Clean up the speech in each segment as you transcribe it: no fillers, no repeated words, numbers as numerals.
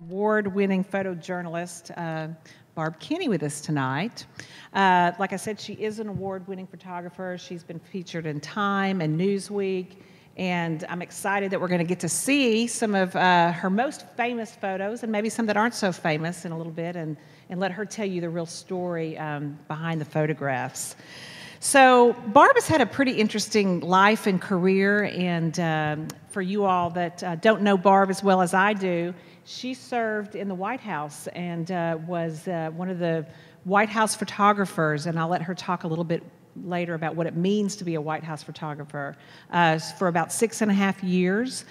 award-winning photojournalist, Barbara Kinney, with us tonight. Like I said, she is an award-winning photographer. She's been featured in Time and Newsweek, and I'm excited that we're going to get to see some of her most famous photos and maybe some that aren't so famous in a little bit, and let her tell you the real story behind the photographs. So Barbara's had a pretty interesting life and career, and for you all that don't know Barb as well as I do, she served in the White House and was one of the White House photographers, and I'll let her talk a little bit later about what it means to be a White House photographer, for about 6.5 years.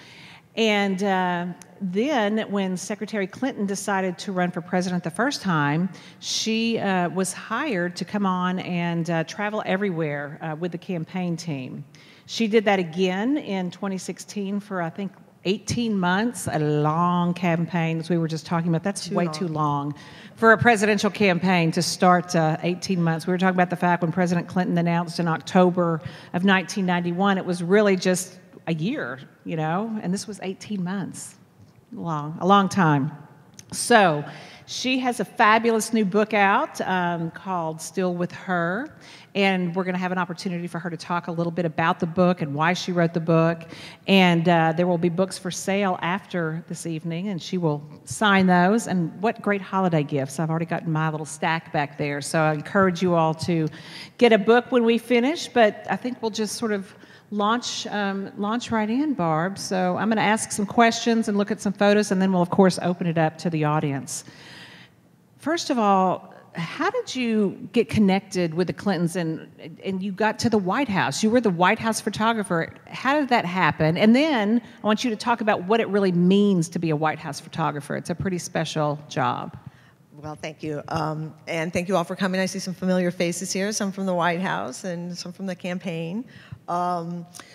And then when Secretary Clinton decided to run for president the first time, she was hired to come on and travel everywhere with the campaign team. She did that again in 2016 for, I think, 18 months, a long campaign, as we were just talking about. That's way too long for a presidential campaign to start 18 months. We were talking about the fact when President Clinton announced in October of 1991, it was really just a year, you know, and this was 18 months, a long time. So she has a fabulous new book out called Still With Her, and we're going to have an opportunity for her to talk a little bit about the book and why she wrote the book, and there will be books for sale after this evening, and she will sign those. And what great holiday gifts. I've already gotten my little stack back there, so I encourage you all to get a book when we finish, but I think we'll just sort of launch right in, Barb. So I'm going to ask some questions and look at some photos, and then we'll, of course, open it up to the audience. First of all, how did you get connected with the Clintons and you got to the White House? You were the White House photographer. How did that happen? And then I want you to talk about what it really means to be a White House photographer. It's a pretty special job. Well, thank you. And thank you all for coming. I see some familiar faces here, some from the White House and some from the campaign.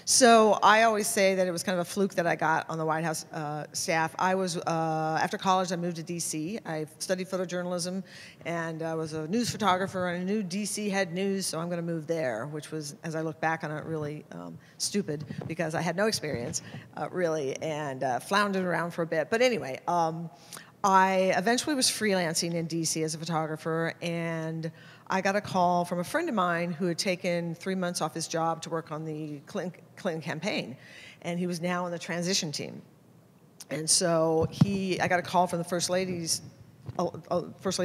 So I always say that it was kind of a fluke that I got on the White House staff. I was, after college, I moved to D.C. I studied photojournalism, and I was a news photographer, and I knew D.C. had news, so I'm going to move there, which was, as I look back on it, really stupid, because I had no experience, really, and floundered around for a bit. But anyway, I eventually was freelancing in D.C. as a photographer, and I got a call from a friend of mine who had taken 3 months off his job to work on the Clinton campaign, and he was now on the transition team. And so I got a call from the First Lady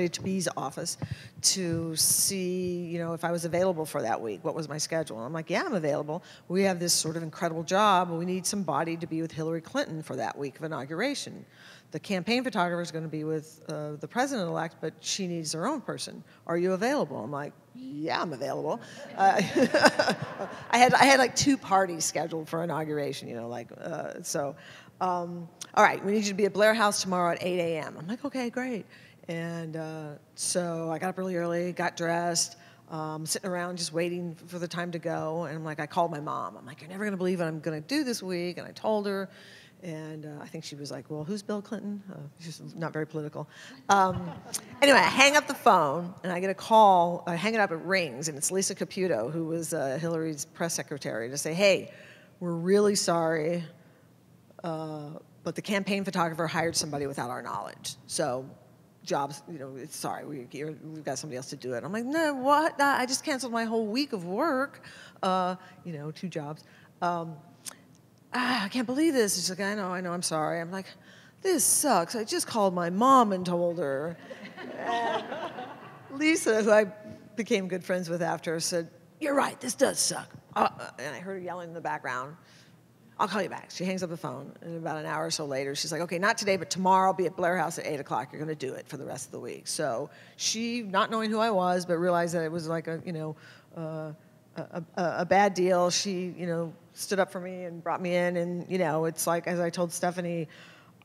to-be's office to see, you know, if I was available for that week. What was my schedule? And I'm like, yeah, I'm available. We have this sort of incredible job. We need somebody to be with Hillary Clinton for that week of inauguration. The campaign photographer is going to be with the president-elect, but she needs her own person. Are you available? I'm like, yeah, I'm available. I had like 2 parties scheduled for inauguration, you know, like, all right, we need you to be at Blair House tomorrow at 8 a.m. I'm like, okay, great. And so I got up really early, got dressed, sitting around just waiting for the time to go. And I'm like, I called my mom. I'm like, you're never going to believe what I'm going to do this week. And I told her. And I think she was like, well, who's Bill Clinton? She's not very political. Anyway, I hang up the phone, and I get a call. I hang it up, it rings, and it's Lisa Caputo, who was Hillary's press secretary, to say, hey, we're really sorry, but the campaign photographer hired somebody without our knowledge. So jobs, you know, sorry, we've got somebody else to do it. I'm like, no, what? I just canceled my whole week of work, you know, 2 jobs. I can't believe this. She's like, I know, I'm sorry. I'm like, this sucks. I just called my mom and told her. And Lisa, who I became good friends with after, said, you're right, this does suck. And I heard her yelling in the background, I'll call you back. She hangs up the phone, and about an hour or so later, she's like, okay, not today, but tomorrow I'll be at Blair House at 8 o'clock. You're going to do it for the rest of the week. So she, not knowing who I was, but realized that it was like a, you know, a bad deal. She, you know, stood up for me and brought me in, and, you know, it's like, as I told Stephanie,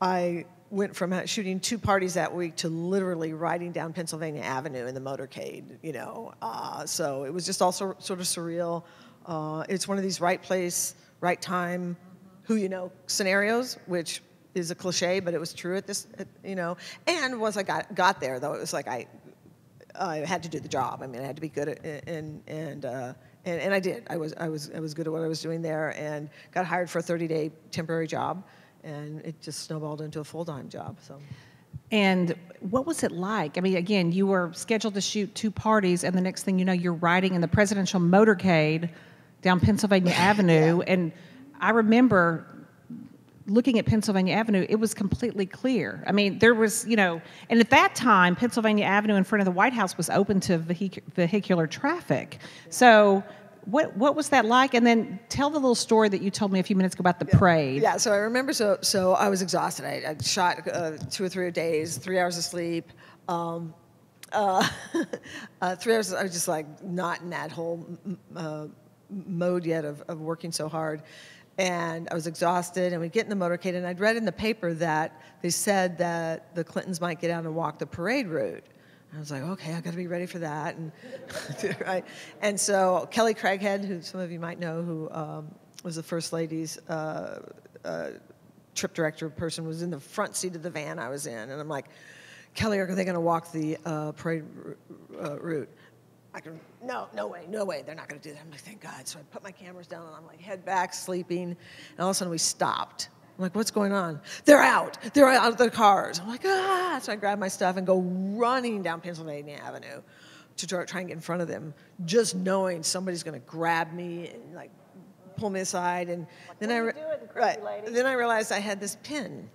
I went from shooting 2 parties that week to literally riding down Pennsylvania Avenue in the motorcade, you know. So it was just also sort of surreal. It's one of these right place, right time, who you know scenarios, which is a cliche, but it was true at this, you know. And once I got there, though, it was like I had to do the job. I mean, I had to be good at, and I did. I was good at what I was doing there, and got hired for a 30-day temporary job, and it just snowballed into a full-time job. So. And what was it like? I mean, again, you were scheduled to shoot 2 parties, and the next thing you know, you're riding in the presidential motorcade down Pennsylvania Avenue. Yeah. And I remember looking at Pennsylvania Avenue, it was completely clear. I mean, there was, and at that time, Pennsylvania Avenue in front of the White House was open to vehicular traffic. So what was that like? And then tell the little story that you told me a few minutes ago about the parade. Yeah, so I remember, so I was exhausted. I shot 2 or 3 days, 3 hours of sleep. 3 hours, I was just like not in that whole mode yet of working so hard. And I was exhausted, and we get in the motorcade, and I'd read in the paper that they said that the Clintons might get out and walk the parade route. I was like, okay, I got to be ready for that, and right. And so Kelly Craighead, who some of you might know, who was the First Lady's trip director person, was in the front seat of the van I was in, and I'm like, Kelly, are they going to walk the parade route? I go, no way, they're not going to do that. I'm like, thank God. So I put my cameras down, and I'm like, head back, sleeping, and all of a sudden we stopped. I'm like, what's going on? They're out of the cars. I'm like, ah! So I grab my stuff and go running down Pennsylvania Avenue to try and get in front of them, just knowing somebody's going to grab me and like pull me aside. And then then I realized I had this pin.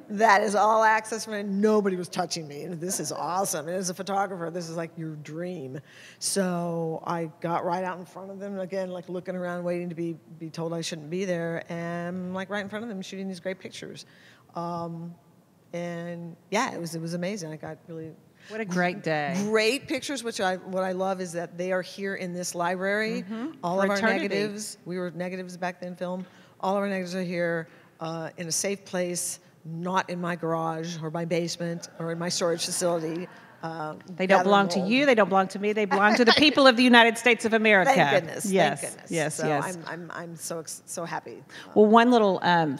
That is all access for me. Nobody was touching me. This is awesome. And as a photographer, this is like your dream. So I got right out in front of them, again, like looking around, waiting to be told I shouldn't be there, and like right in front of them, shooting these great pictures. And yeah, it was amazing. I got really what a great day. Great pictures, what I love is that they are here in this library. All of our negatives, we were negatives back then, film. All of our negatives are here in a safe place. Not in my garage or my basement or in my storage facility. They don't belong to you. They don't belong to me. They belong to the people of the United States of America. Thank goodness. Yes. Thank goodness. Yes. So yes. I'm so happy. Well, one little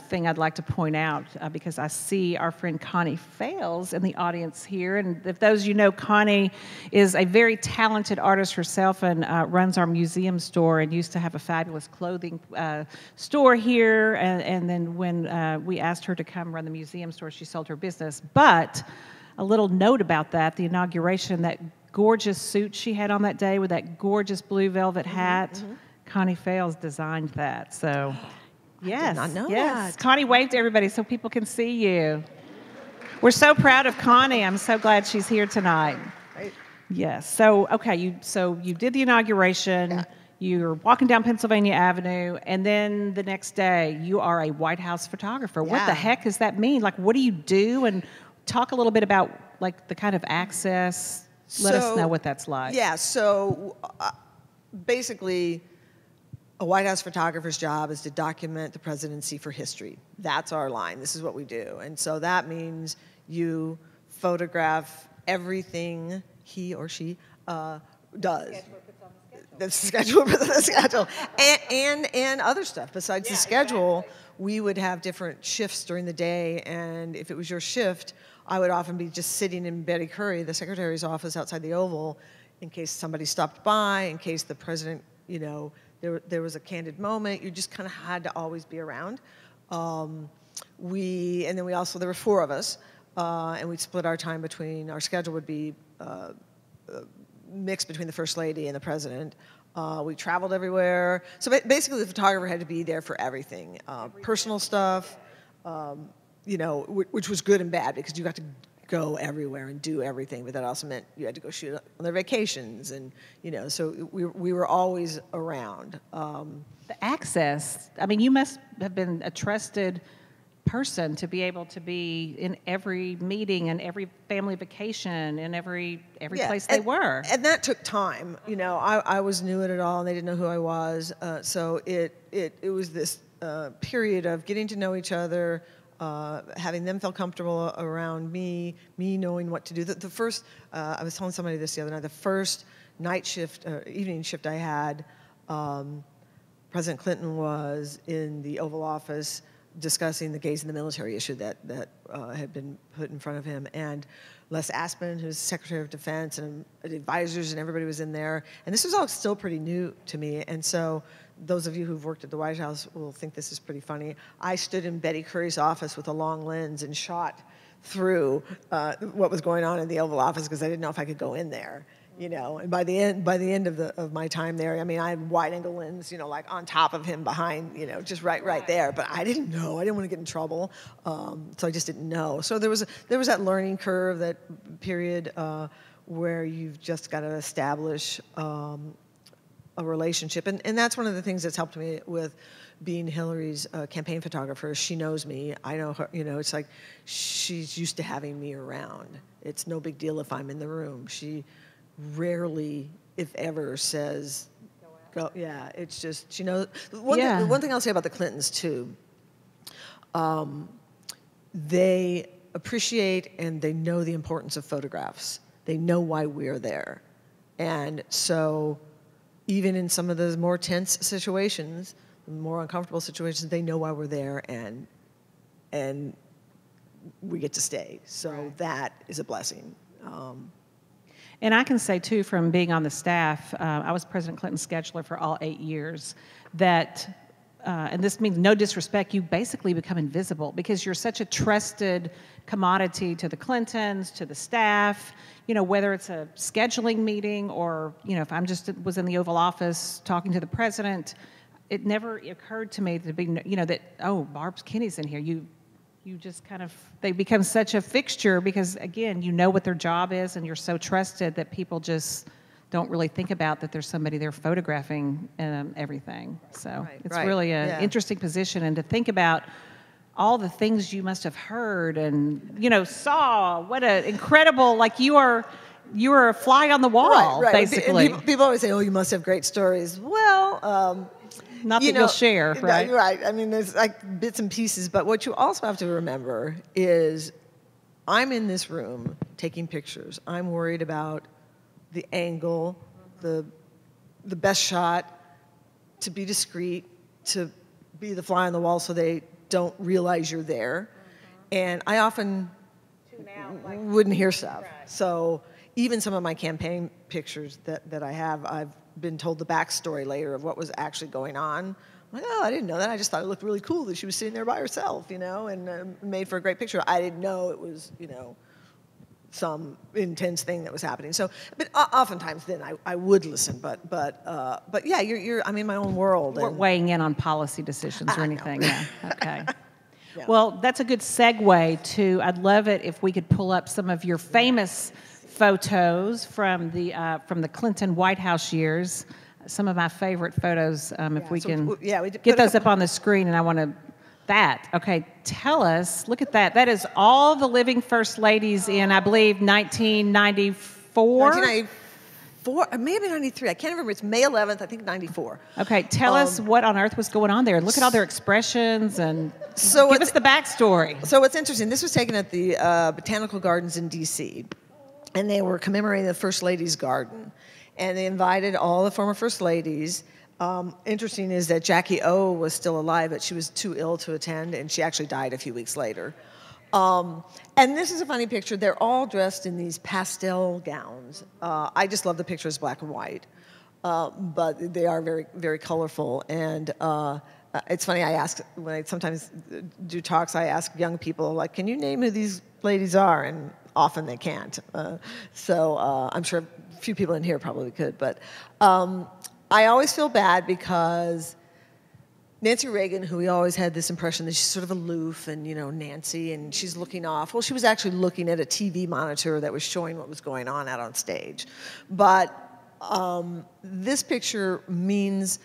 thing I'd like to point out because I see our friend Connie Fales in the audience here, and if those of you know, Connie is a very talented artist herself and runs our museum store and used to have a fabulous clothing store here. And then when we asked her to come run the museum store, she sold her business. But a little note about that, the inauguration, that gorgeous suit she had on that day with that gorgeous blue velvet hat, Connie Fales designed that. So, yes. I did not know that. Connie waved to everybody so people can see you. We're so proud of Connie. I'm so glad she's here tonight. Right. Yes. So, okay, you did the inauguration. Yeah. You're walking down Pennsylvania Avenue, and then the next day, you are a White House photographer. Yeah. What the heck does that mean? Like, what do you do? And talk a little bit about like the kind of access. Let us know what that's like. Yeah, so basically a White House photographer's job is to document the presidency for history. That's our line. This is what we do. And so that means you photograph everything he or she does. The schedule puts on the schedule. And other stuff besides the schedule. Exactly. We would have different shifts during the day, and if it was your shift, I would often be just sitting in Betty Curry, the secretary's office outside the Oval, in case somebody stopped by, in case the president, there was a candid moment. You just kind of had to always be around. And then there were 4 of us, and we'd split our time between, our schedule would be mixed between the First Lady and the President. We traveled everywhere. So basically the photographer had to be there for everything. Personal stuff, which was good and bad because you got to go everywhere and do everything, but that also meant you had to go shoot on their vacations, and so we were always around. The access, I mean, you must have been a trusted person to be able to be in every meeting and every family vacation and every place they were. And that took time. I was new at it all, and they didn't know who I was. So it was this period of getting to know each other, having them feel comfortable around me knowing what to do. The first, I was telling somebody this the other night, the first night shift, evening shift I had, President Clinton was in the Oval Office discussing the gays in the military issue that had been put in front of him. And Les Aspin, who's Secretary of Defense, and advisors, and everybody was in there. And this was all still pretty new to me. And so those of you who've worked at the White House will think this is pretty funny. I stood in Betty Curry's office with a long lens and shot through what was going on in the Oval Office because I didn't know if I could go in there. And by the end of my time there, I mean, I had wide-angle lens, like on top of him behind, just right there. But I didn't know. I didn't want to get in trouble, so I just didn't know. So there was that learning curve, that period where you've just got to establish a relationship, and that's one of the things that's helped me with being Hillary's campaign photographer. She knows me. I know her. It's like she's used to having me around. It's no big deal if I'm in the room. She rarely, if ever, says, "Go." Yeah, it's just she knows. One thing I'll say about the Clintons too. They appreciate and they know the importance of photographs. They know why we're there, and so even in some of the more tense situations, more uncomfortable situations, they know why we're there, and we get to stay. So that is a blessing. And I can say, too, from being on the staff, I was President Clinton's scheduler for all 8 years, that, and this means no disrespect, you basically become invisible because you're such a trusted commodity to the Clintons, to the staff, whether it's a scheduling meeting or, if I'm was in the Oval Office talking to the president, it never occurred to me to be, that, oh, Barb Kinney's in here. You just kind of, they become such a fixture because, again, you know what their job is and you're so trusted that people just don't really think about that there's somebody there photographing everything. So it's really an interesting position, and to think about all the things you must have heard and, saw. What an incredible, like you are a fly on the wall, basically. And people always say, oh, you must have great stories. Well, not that you'll share, right? Right. I mean, there's like bits and pieces, but what you also have to remember is I'm in this room taking pictures. I'm worried about the angle, the best shot, to be discreet, to be the fly on the wall so they don't realize you're there. And I often wouldn't hear stuff. Right. So even some of my campaign pictures that I have, I've been told the backstory later of what was actually going on. I'm like, oh, I didn't know that. I just thought it looked really cool that she was sitting there by herself, and made for a great picture. I didn't know it was, some intense thing that was happening. So, but oftentimes then I would listen, but yeah, I'm in my own world. We're weighing in on policy decisions or anything. Yeah. Okay. Yeah. Well, that's a good segue to. I'd love it if we could pull up some of your famous photos from the Clinton White House years. Some of my favorite photos. If we can get those up on the screen, and I want to. Okay, tell us, look at that. That is all the living first ladies in, I believe, 1994? 1994, maybe 93. I can't remember. It's May 11th, I think 94. Okay, tell us what on earth was going on there. Look at all their expressions and give us the backstory. So what's interesting, this was taken at the Botanical Gardens in D.C., and they were commemorating the First Ladies' Garden. And they invited all the former First Ladies. Interesting is that Jackie O was still alive, but she was too ill to attend, and she actually died a few weeks later. And this is a funny picture. They're all dressed in these pastel gowns. I just love the pictures black and white, but they are very, very colorful. And it's funny, when I sometimes do talks, I ask young people, like, can you name who these ladies are? And often they can't. So I'm sure a few people in here probably could, but I always feel bad because Nancy Reagan, who we always had this impression that she's sort of aloof and, Nancy, and she's looking off. Well, she was actually looking at a TV monitor that was showing what was going on out on stage. But this picture means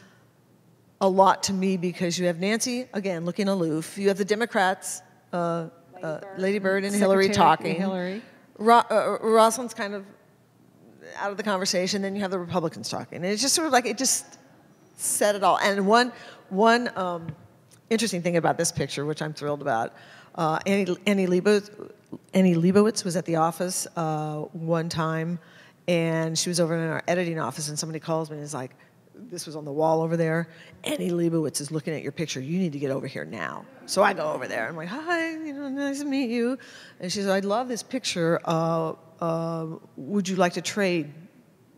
a lot to me because you have Nancy, again, looking aloof. You have the Democrats, Lady Bird and Hillary talking. Hillary. Rosalind's kind of out of the conversation, then you have the Republicans talking. And it's just sort of like, it just said it all. And one interesting thing about this picture, which I'm thrilled about, Annie Leibovitz was at the office one time, and she was over in our editing office, and somebody calls me and is like, this was on the wall over there, Annie Leibovitz is looking at your picture. You need to get over here now. So I go over there. I'm like, hi, nice to meet you. And she said, I love this picture. Would you like to trade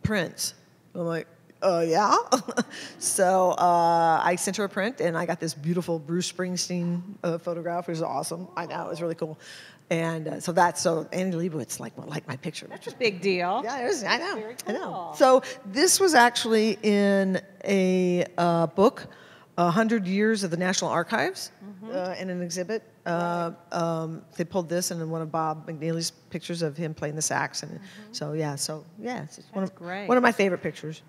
prints? I'm like, yeah. So I sent her a print, and I got this beautiful Bruce Springsteen photograph, which is awesome. I know, it was really cool. And so Annie Leibovitz liked my picture. That's a big deal. Yeah, it is. I know. Very I know. cool. So this was actually in a book, 100 Years of the National Archives, in an exhibit. They pulled this and one of Bob McNeely's pictures of him playing the sax. And it's one of my favorite pictures.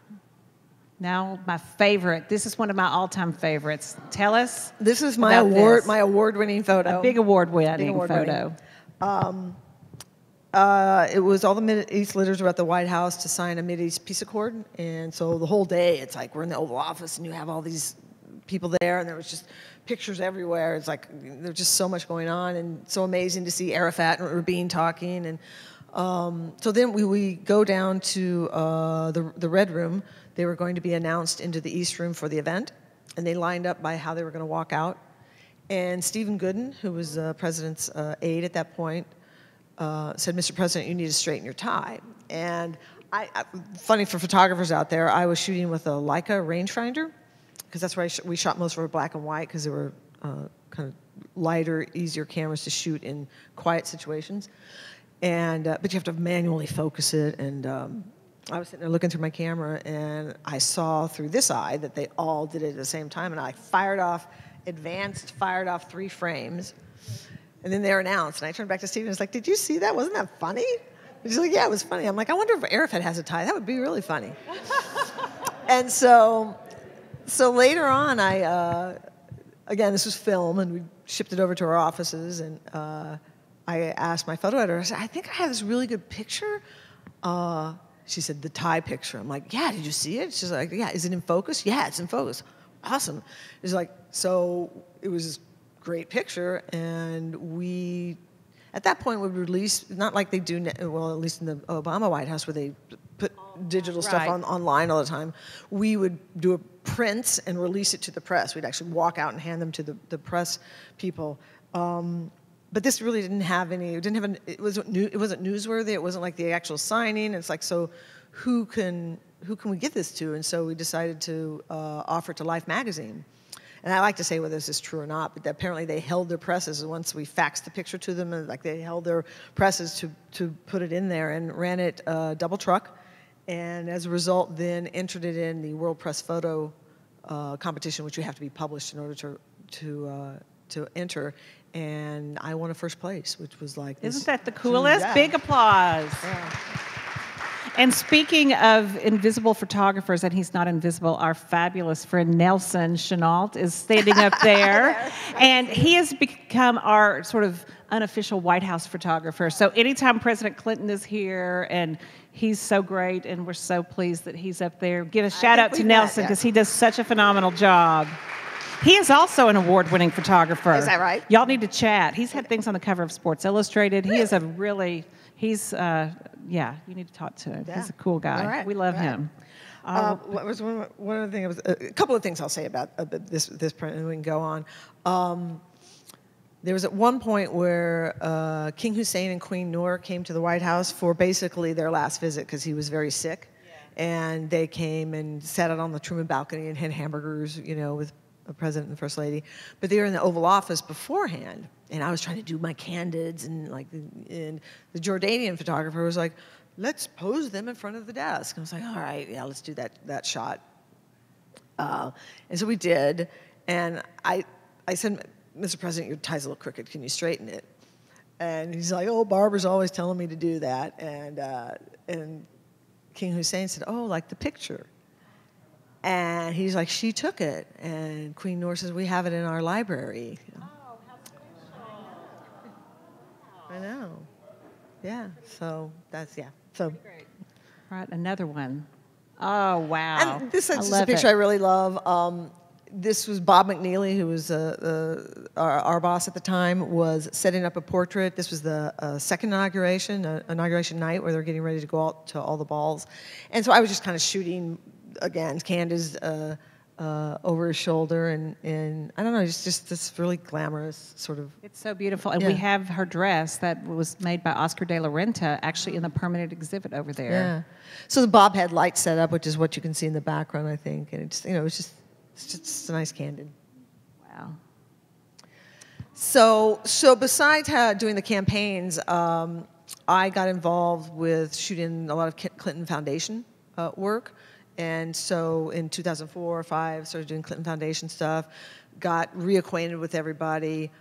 Now, my favorite. This is one of my all-time favorites. Tell us. This is my about my award-winning photo. A big award-winning photo. It was all the Mideast leaders were at the White House to sign a Mideast peace accord, and so the whole day it's like we're in the Oval Office and you have all these people there, and there was just pictures everywhere. It's like there's just so much going on, and so amazing to see Arafat and Rabin talking. And so then we go down to the Red Room. They were going to be announced into the East Room for the event, and they lined up by how they were going to walk out. And Stephen Gooden, who was the president's aide at that point, said, "Mr. President, you need to straighten your tie." And funny for photographers out there, I was shooting with a Leica rangefinder, because that's where we shot most of our black and white, because they were kind of lighter, easier cameras to shoot in quiet situations. And but you have to manually focus it. And I was sitting there looking through my camera, and I saw through this eye that they all did it at the same time, and I fired off 3 frames. And then they're announced, and I turned back to Steve and was like, "Did you see that? Wasn't that funny?" And he's like, "Yeah, it was funny." I'm like, "I wonder if Arafat has a tie. That would be really funny." And so later on, again, this was film, and we shipped it over to our offices, and I asked my photo editor, I said, "I think I have this really good picture." She said, "The tie picture." I'm like, "Yeah, did you see it?" She's like, "Yeah, is it in focus?" "Yeah, it's in focus." "Awesome." It's like, so it was this great picture, and we, at that point, would release, not like they do, well, at least in the Obama White House, where they put digital stuff online all the time. We would do a prints and release it to the press. We'd actually walk out and hand them to the press people. But this really didn't have any. It wasn't newsworthy. It wasn't like the actual signing. It's like, so who can we give this to? And so we decided to offer it to Life magazine. And I like to say whether this is true or not, but apparently they held their presses. And once we faxed the picture to them, and like they held their presses to put it in there and ran it double truck. And as a result, then entered it in the World Press Photo competition, which you have to be published in order to enter. And I won a first place, which was like this. Isn't that the coolest? Yeah. Big applause. Yeah. And speaking of invisible photographers, and he's not invisible, our fabulous friend Nelson Chenault is standing up there. And he has become our sort of unofficial White House photographer. So anytime President Clinton is here, and he's so great, and we're so pleased that he's up there, give a shout out to Nelson, because he does such a phenomenal job. He is also an award-winning photographer. Is that right? Y'all need to chat. He's had things on the cover of Sports Illustrated. He is a really, yeah, you need to talk to him. Yeah. He's a cool guy. All right. We love him. What was one other thing? A couple of things I'll say about this print, and we can go on. There was at one point where King Hussein and Queen Noor came to the White House for basically their last visit, because he was very sick. Yeah. And they came and sat out on the Truman balcony and had hamburgers, with the President and the First Lady. But they were in the Oval Office beforehand, and I was trying to do my candids, and the Jordanian photographer was like, "Let's pose them in front of the desk." And I was like, "All right, yeah, let's do that shot." And so we did, and I said, "Mr. President, your tie's a little crooked. Can you straighten it?" And he's like, "Oh, Barbara's always telling me to do that." And King Hussein said, "Oh, like the picture." And he's like, "She took it." And Queen Noor says, "We have it in our library." Oh, how special. I know. Yeah. So that's, yeah. So. Great. All right, another one. Oh, wow. And this is just a picture I really love. This was Bob McNeely, who was our boss at the time, was setting up a portrait. This was the second inauguration night, where they're getting ready to go out to all the balls. And so I was just kind of shooting, again, Candace over his shoulder, and I don't know, just this really glamorous sort of. It's so beautiful, and we have her dress that was made by Oscar de la Renta actually in the permanent exhibit over there. Yeah. So the Bob had lights set up, which is what you can see in the background, I think, and it's just a nice candid. Wow. So besides doing the campaigns, I got involved with shooting a lot of Clinton Foundation work. And so in 2004 or 5, started doing Clinton Foundation stuff, got reacquainted with everybody,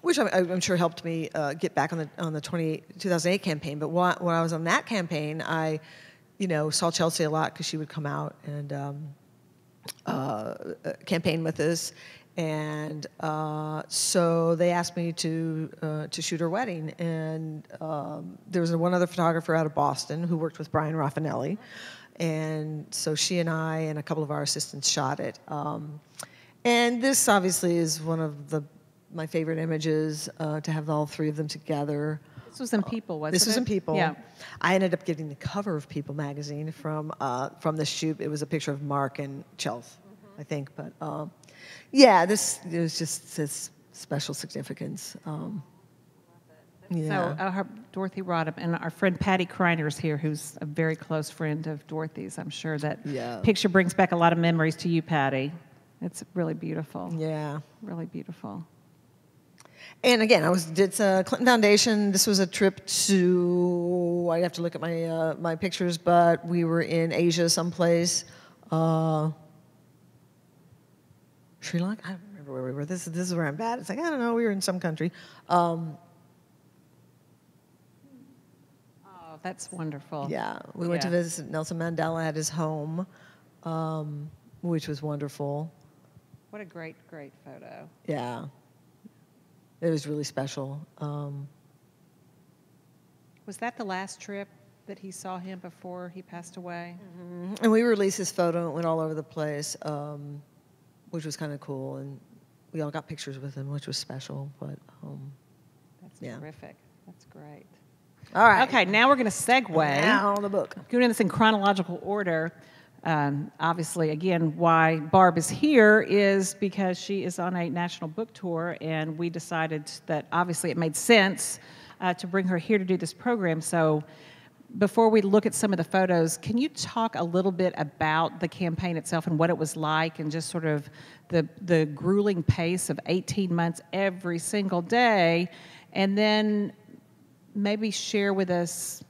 which I'm sure helped me get back on the 2008 campaign. But when I was on that campaign, I, saw Chelsea a lot because she would come out and campaign with us. And so they asked me to shoot her wedding. And there was one other photographer out of Boston who worked with Brian Raffinelli. And so she and I and a couple of our assistants shot it. And this obviously is one of my favorite images, to have all 3 of them together. This was in People, wasn't it? This was in People. Yeah. I ended up getting the cover of People magazine from the shoot. It was a picture of Mark and Chelsea, I think. But yeah, it was just this special significance. Yeah. So Dorothy Rodham and our friend Patty Kreiner is here, who's a very close friend of Dorothy's. I'm sure that picture brings back a lot of memories to you, Patty. It's really beautiful. Yeah. Really beautiful. And again, did Clinton Foundation. This was a trip to, I have to look at my pictures, but we were in Asia someplace. Sri Lanka? I don't remember where we were. This is where I'm bad. It's like, I don't know, we were in some country. That's wonderful. Yeah, we went to visit Nelson Mandela at his home, which was wonderful. What a great, great photo. Yeah, it was really special. Was that the last trip that he saw him before he passed away? Mm-hmm. And we released his photo. It went all over the place, which was kind of cool. And we all got pictures with him, which was special. But that's terrific. That's great. All right. Okay, now we're going to segue. Now the book. Doing this in chronological order. Obviously, again, why Barb is here is because she is on a national book tour, and we decided that obviously it made sense to bring her here to do this program. So before we look at some of the photos, can you talk a little bit about the campaign itself and what it was like, and just sort of the grueling pace of 18 months every single day, and then maybe share with us,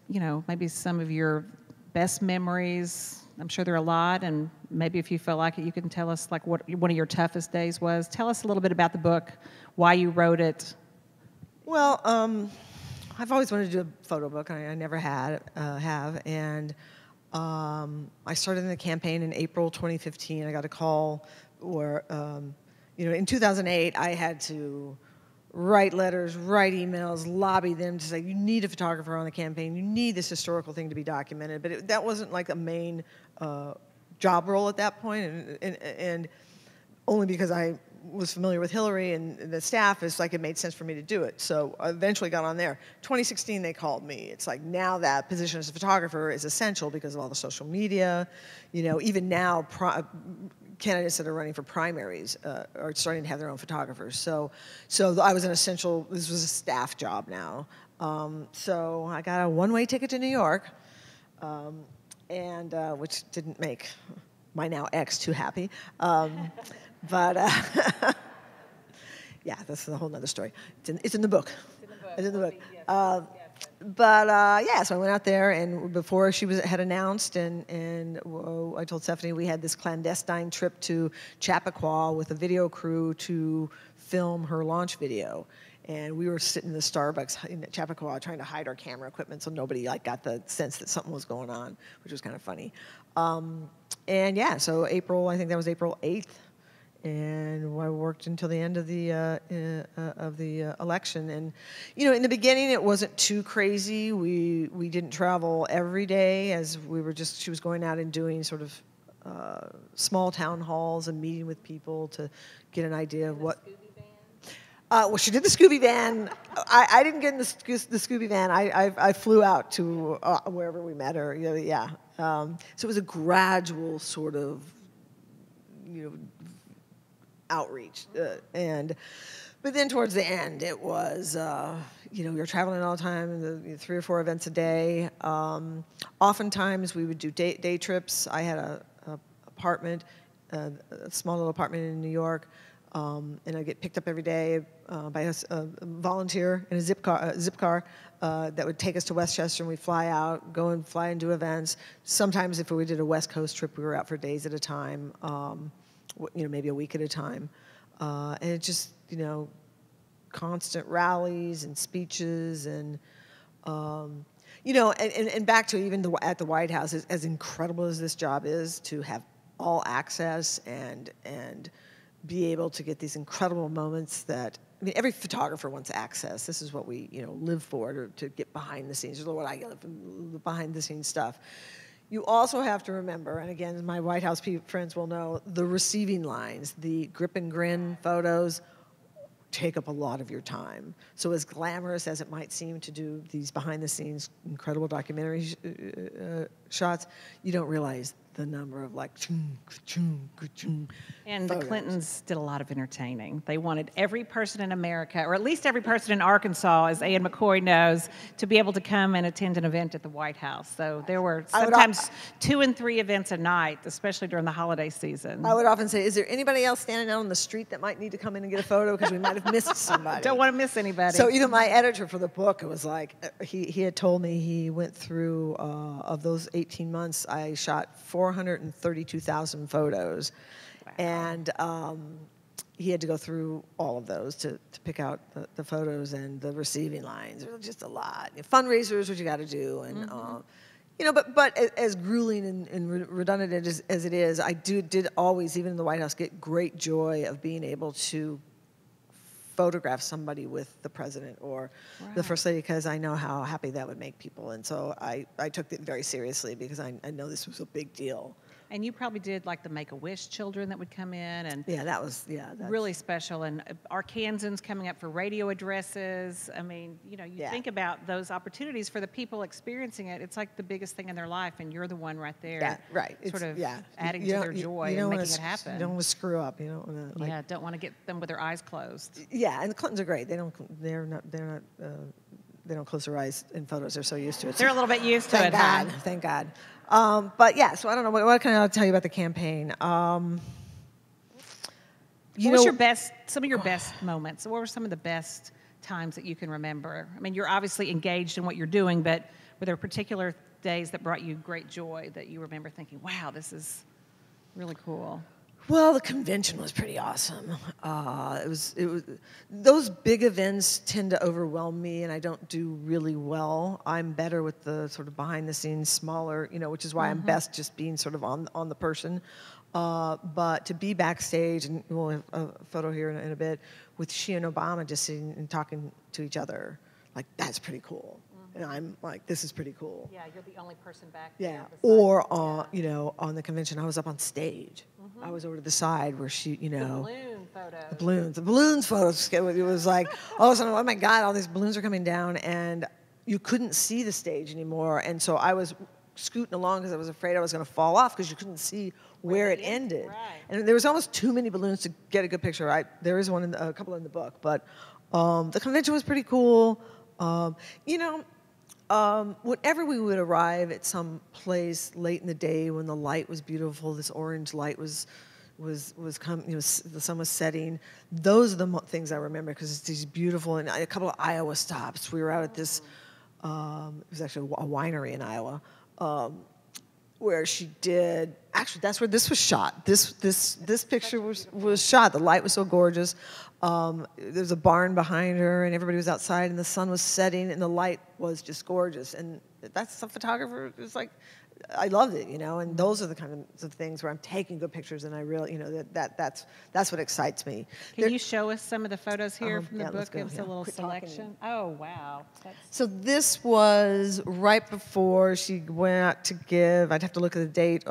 maybe some of your best memories. I'm sure there are a lot, and maybe if you feel like it, you can tell us like what one of your toughest days was. Tell us a little bit about the book, why you wrote it. Well, I've always wanted to do a photo book. I never have, and I started in the campaign in April 2015. I got a call where, in 2008, I had to write letters, write emails, lobby them to say, you need a photographer on the campaign, you need this historical thing to be documented. But that wasn't like a main job role at that point, and only because I was familiar with Hillary and the staff, it's like it made sense for me to do it. So I eventually got on there. 2016, they called me. It's like now that position as a photographer is essential because of all the social media. Even now, candidates that are running for primaries are starting to have their own photographers. So I was an essential, this was a staff job now. So I got a one-way ticket to New York, and which didn't make my now ex too happy. But yeah, that's a whole nother story. It's in the book. It's in the book. So I went out there, and before she had announced, and I told Stephanie we had this clandestine trip to Chappaqua with a video crew to film her launch video. And we were sitting in the Starbucks in Chappaqua trying to hide our camera equipment so nobody got the sense that something was going on, which was kind of funny. So I think that was April 8th. And I worked until the end of the election. And in the beginning, it wasn't too crazy. We didn't travel every day, as she was going out and doing sort of small town halls and meeting with people to get an idea of what. Well, she did the Scooby van. I didn't get in the Scooby van. I flew out to wherever we met her. So it was a gradual sort of, outreach, but then towards the end, it was you're traveling all the time, 3 or 4 events a day. Oftentimes, we would do day trips. I had a apartment, a small little apartment in New York. And I get picked up every day by a volunteer in a zip car that would take us to Westchester, and we'd fly out, go and fly and do events. Sometimes if we did a West Coast trip, we were out for days at a time, maybe a week at a time. And it just, constant rallies and speeches and, and back to even at the White House, as incredible as this job is, to have all access and be able to get these incredible moments that, every photographer wants access. This is what we, live for, to get behind the scenes. This is what I get, the behind the scenes stuff. You also have to remember, and again, my White House friends will know, the receiving lines, the grip and grin photos take up a lot of your time. So as glamorous as it might seem to do these behind the scenes incredible documentary shots, you don't realize the number of and the Clintons did a lot of entertaining. They wanted every person in America, or at least every person in Arkansas, as Ann McCoy knows, to be able to come and attend an event at the White House. So there were sometimes 2 and 3 events a night, especially during the holiday season. I would often say, is there anybody else standing out on the street that might need to come in and get a photo, because we might have missed somebody? Don't want to miss anybody. So even my editor for the book, it was like, he had told me he went through, of those 18 months, I shot 432,000 photos. Wow. And he had to go through all of those to pick out the photos and the receiving lines. There was just a lot. Fundraisers, what you got to do. And, but as grueling and redundant as it is, I did always, even in the White House, get great joy of being able to photograph somebody with the president or the first lady, because I know how happy that would make people. And so I took it very seriously, because I know this was a big deal. And you probably did like the Make-A-Wish children that would come in, and that's really special. And Arkansans coming up for radio addresses. You think about those opportunities for the people experiencing it. It's like the biggest thing in their life, and you're the one right there. Yeah, right. Sort of adding to their joy and making it happen. You don't want to screw up. You don't want to. Don't want to get them with their eyes closed. Yeah, and the Clintons are great. They don't close their eyes in photos. They're so used to it. They're a little bit used to it. Thank God. But yeah, so I don't know. What can I tell you about the campaign? What was some of your best moments? What were some of the best times that you can remember? You're obviously engaged in what you're doing, but were there particular days that brought you great joy that you remember thinking, wow, this is really cool? Well, the convention was pretty awesome. It was those big events tend to overwhelm me, and I don't do really well. I'm better with the sort of behind the scenes, smaller, which is why I'm best just being sort of on the person. But to be backstage, and we'll have a photo here in a bit, with she and Obama just sitting and talking to each other, that's pretty cool. And I'm like, this is pretty cool. Yeah, you're the only person back there. Yeah, or on the convention, I was up on stage. I was over to the side where she, The balloon photos. The balloons photos. It was like, all of a sudden, oh my God, all these balloons are coming down, and you couldn't see the stage anymore. And so I was scooting along because I was afraid I was going to fall off, because you couldn't see where it ended. Right. And there was almost too many balloons to get a good picture. There is a couple in the book, but the convention was pretty cool. Whenever we would arrive at some place late in the day when the light was beautiful, this orange light was coming, the sun was setting. Those are the things I remember, because it's these beautiful, and a couple of Iowa stops. We were out at this, it was actually a winery in Iowa, where she did. Actually, that's where this was shot. This picture was shot. The light was so gorgeous. There was a barn behind her, and everybody was outside, and the sun was setting, and the light was just gorgeous. And that's a photographer. It's like, I loved it, And those are the kind of things where I'm taking good pictures, and I really, that's what excites me. Can you show us some of the photos here from the book? Give us a little selection. Oh wow! So this was right before she went out to give. I'd have to look at the date.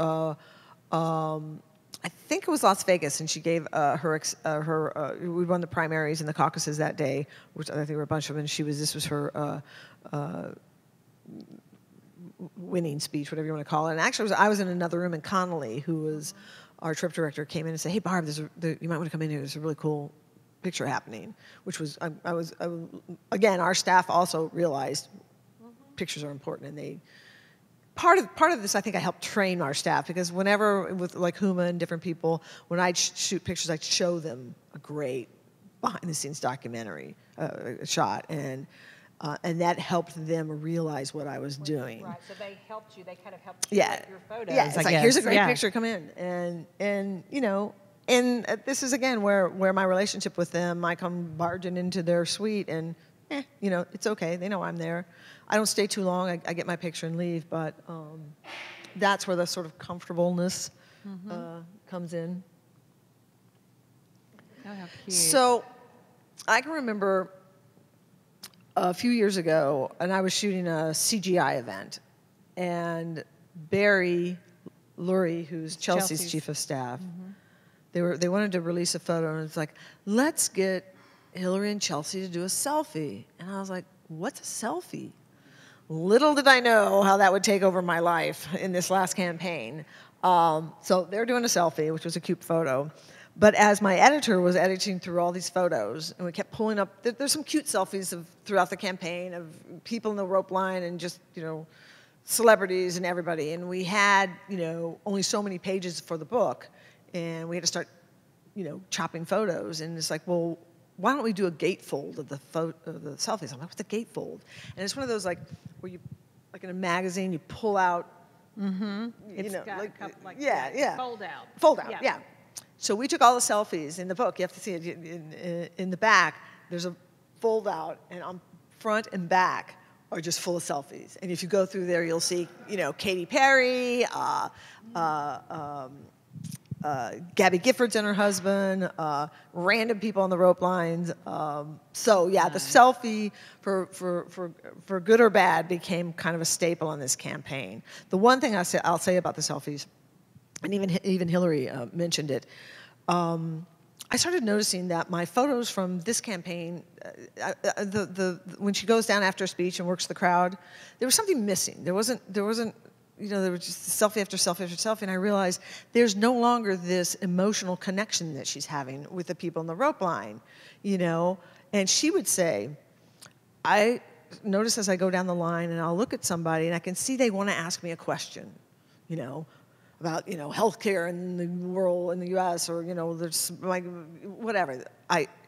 I think it was Las Vegas, and she gave we won the primaries and the caucuses that day, which I think were a bunch of them. And this was her winning speech, whatever you want to call it. And actually, I was in another room, and Connolly, who was our trip director, came in and said, "Hey, Barb, you might want to come in here. There's a really cool picture happening." Which was, again, our staff also realized pictures are important, and they part of this, I think I helped train our staff, because whenever with like Huma and different people, when I'd shoot pictures, I'd show them a great behind-the-scenes documentary shot, and that helped them realize what I was doing. Right, so they helped you. They kind of helped you with your photos. Yeah, it's I like, guess. here's a great picture, come in. And you know, and this is, again, where my relationship with them, I come barging into their suite, and, you know, it's okay. They know I'm there. I don't stay too long. I get my picture and leave, but that's where the sort of comfortableness comes in. Oh, how cute. So I can remember a few years ago, and I was shooting a CGI event, and Barry Lurie, who's Chelsea's chief of staff, they wanted to release a photo, and it's like, let's get Hillary and Chelsea to do a selfie. And I was like, what's a selfie? Little did I know how that would take over my life in this last campaign. So they're doing a selfie, which was a cute photo. But as my editor was editing through all these photos, and we kept pulling up, there's some cute selfies throughout the campaign of people in the rope line and just, you know, celebrities and everybody. And we had, you know, only so many pages for the book, and we had to start, you know, chopping photos. And it's like, well, why don't we do a gatefold of the selfies? I'm like, what's a gatefold? And it's one of those, like, where you, like in a magazine, you pull out, you It's know, got like, a couple, like, fold out. Fold out, yeah. So we took all the selfies in the book. You have to see it in the back. There's a fold out, and on front and back are just full of selfies. And if you go through there, you'll see, you know, Katy Perry, Gabby Giffords and her husband, random people on the rope lines. So yeah, the selfie, for good or bad, became kind of a staple on this campaign. The one thing I'll say about the selfies, and even Hillary mentioned it, I started noticing that my photos from this campaign, when she goes down after a speech and works the crowd, there was something missing. There wasn't, you know, there was just selfie after selfie after selfie, and I realized there's no longer this emotional connection that she's having with the people in the rope line, you know. And she would say, I notice as I go down the line and I'll look at somebody and I can see they want to ask me a question, you know, about, you know, healthcare in the world, in the U.S., or, you know, there's like whatever.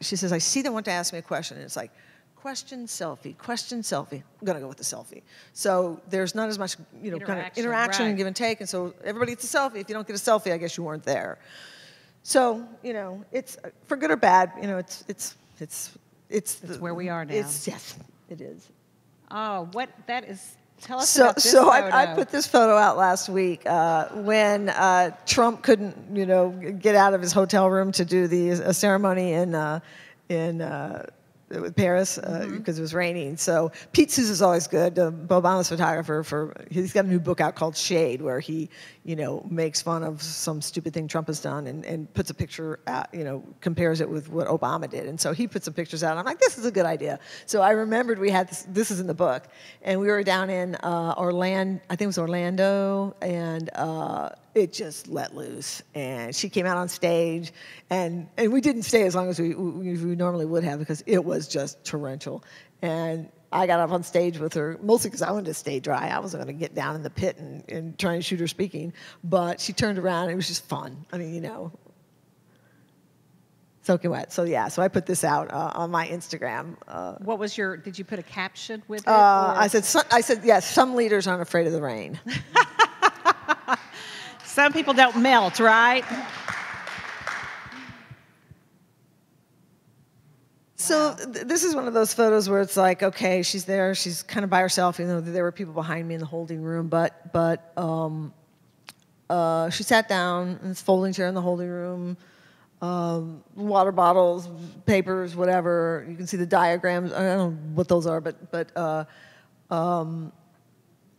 She says, I see they want to ask me a question, and it's like, question, selfie, question, selfie. I'm gonna go with the selfie. So there's not as much, you know, kind of interaction and give and take, and so everybody gets a selfie. If you don't get a selfie, I guess you weren't there. So, you know, it's for good or bad. You know, it's where we are now. Yes, it is. Oh, that is. Tell us about this so photo. I put this photo out last week when Trump couldn't, you know, get out of his hotel room to do a ceremony in Paris because it was raining. So Pete Sousa's always good. Obama's photographer, he's got a new book out called Shade, where he, you know, makes fun of some stupid thing Trump has done and puts a picture out, you know, compares it with what Obama did. And so he put some pictures out, and I'm like, this is a good idea. So I remembered we had this is in the book, and we were down in Orlando, I think it was Orlando, and it just let loose. And she came out on stage, and we didn't stay as long as we normally would have, because it was just torrential. And I got up on stage with her, mostly because I wanted to stay dry. I wasn't going to get down in the pit and try and shoot her speaking. But she turned around, and it was just fun. I mean, you know, soaking wet. So yeah, so I put this out on my Instagram. What was did you put a caption with it? I said, yes, some leaders aren't afraid of the rain. Some people don't melt, right? So this is one of those photos where it's like, okay, she's there, she's kind of by herself, you know, there were people behind me in the holding room, but she sat down in this folding chair in the holding room, water bottles, papers, whatever. You can see the diagrams. I don't know what those are,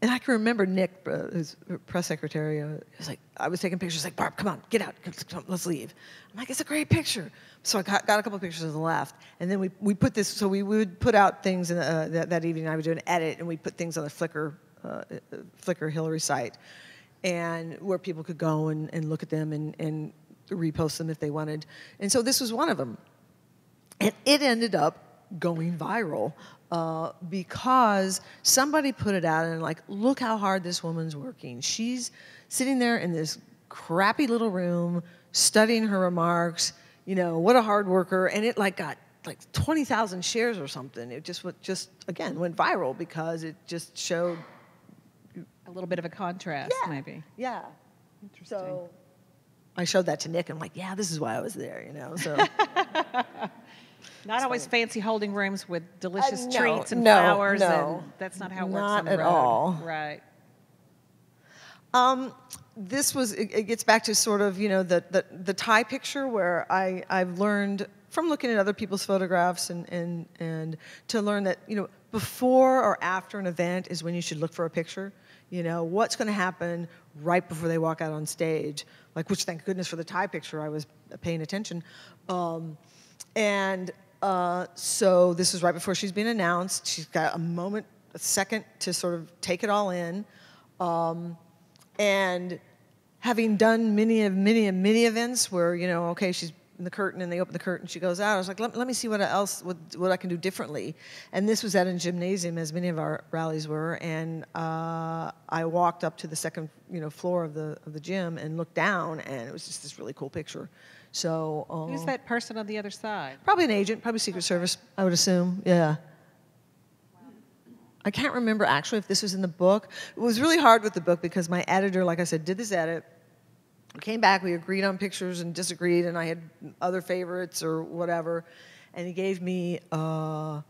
and I can remember Nick, his press secretary, was like, I was taking pictures, like, Barb, come on, get out, come, let's leave. I'm like, it's a great picture. So I got a couple of pictures of the left, and then we put this, so we would put out things in that evening. I would do an edit, and we put things on the Flickr Hillary site, and where people could go and look at them and repost them if they wanted. And so this was one of them. And it ended up going viral. because somebody put it out and like, look how hard this woman's working. She's sitting there in this crappy little room studying her remarks. You know, what a hard worker. And it like got like 20,000 shares or something. It just again went viral because it just showed A little bit of a contrast, yeah, maybe. Yeah. Interesting. So I showed that to Nick. And I'm like, yeah, this is why I was there. You know, so. Not always fancy holding rooms with delicious No, treats and no, flowers, no. and that's not how it works Not on the at road. all. Right. This was, it gets back to sort of, you know, the tie picture where I've learned from looking at other people's photographs and to learn that, you know, before or after an event is when you should look for a picture. You know, what's going to happen right before they walk out on stage, like, which thank goodness for the tie picture, I was paying attention. So this is right before she's being announced. She's got a second to sort of take it all in. And having done many events where, you know, okay, she's in the curtain and they open the curtain, she goes out. I was like, let me see what I can do differently. And this was at a gymnasium, as many of our rallies were. And I walked up to the second, you know, floor of the gym and looked down, and it was just this really cool picture. So Who's that person on the other side? probably an agent, probably Secret Service, I would assume. Yeah. I can't remember actually if this was in the book. It was really hard with the book because my editor, like I said, did this edit. We came back, we agreed on pictures and disagreed, and I had other favorites or whatever. And he gave me 500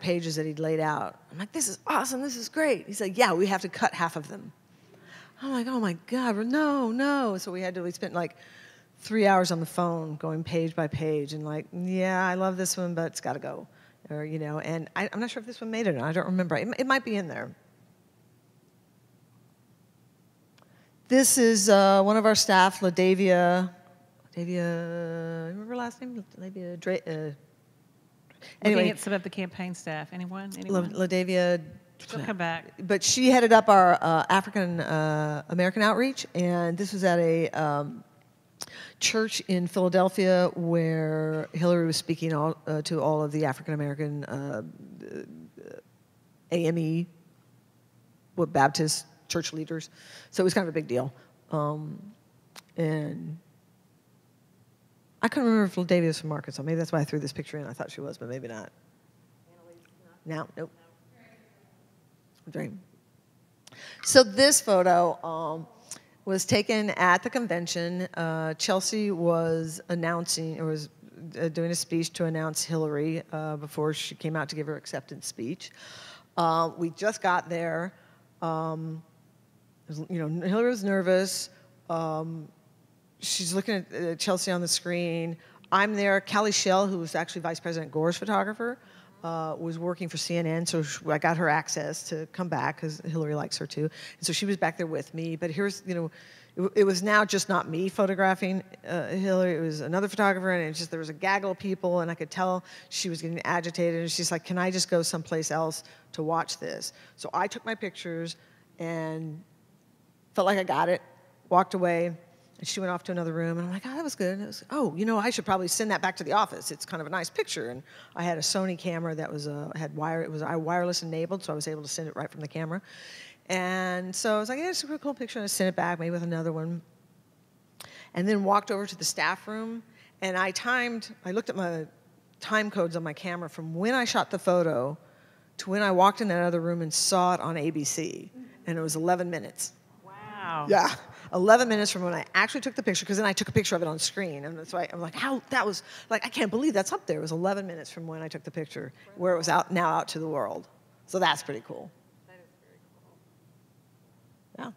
pages that he'd laid out. I'm like, this is awesome, this is great. He's like, yeah, we have to cut half of them. I'm like, oh my God, no. So we spent like 3 hours on the phone going page by page and like, yeah, I love this one, but it's got to go. Or, you know, and I'm not sure if this one made it or not. I don't remember. It might be in there. This is one of our staff, LaDavia, remember her last name? LaDavia anyway, Looking at some of the campaign staff. Anyone? LaDavia. She'll come back. But she headed up our African American outreach, and this was at a church in Philadelphia where Hillary was speaking to all of the African American AME, Baptist church leaders. So it was kind of a big deal. And I couldn't remember if LaDavia was from Arkansas. Maybe that's why I threw this picture in. I thought she was, but maybe not. No, nope. Dream. So this photo was taken at the convention. Chelsea was announcing, or was doing a speech to announce Hillary before she came out to give her acceptance speech. We just got there. You know, Hillary was nervous. She's looking at Chelsea on the screen. I'm there. Callie Schell, who was actually Vice President Gore's photographer, was working for CNN, so I got her access to come back because Hillary likes her too. And so she was back there with me. But here's, you know, it was now just not me photographing Hillary. It was another photographer, and there was a gaggle of people, and I could tell she was getting agitated. And she's like, "Can I just go someplace else to watch this?" So I took my pictures and felt like I got it, walked away, and she went off to another room, and I'm like, oh, that was good. And it was, oh, you know, I should probably send that back to the office. It's kind of a nice picture. And I had a Sony camera that was it was wireless enabled, so I was able to send it right from the camera. And so I was like, yeah, it's a real cool picture, and I sent it back, maybe with another one. And then walked over to the staff room, and I looked at my time codes on my camera from when I shot the photo to when I walked in that other room and saw it on ABC, and it was 11 minutes. Wow. Yeah, 11 minutes from when I actually took the picture, because then I took a picture of it on screen, and that's why I'm like, that was, like, I can't believe that's up there. It was 11 minutes from when I took the picture, where it was out to the world. So that's pretty cool. That is very cool. Yeah.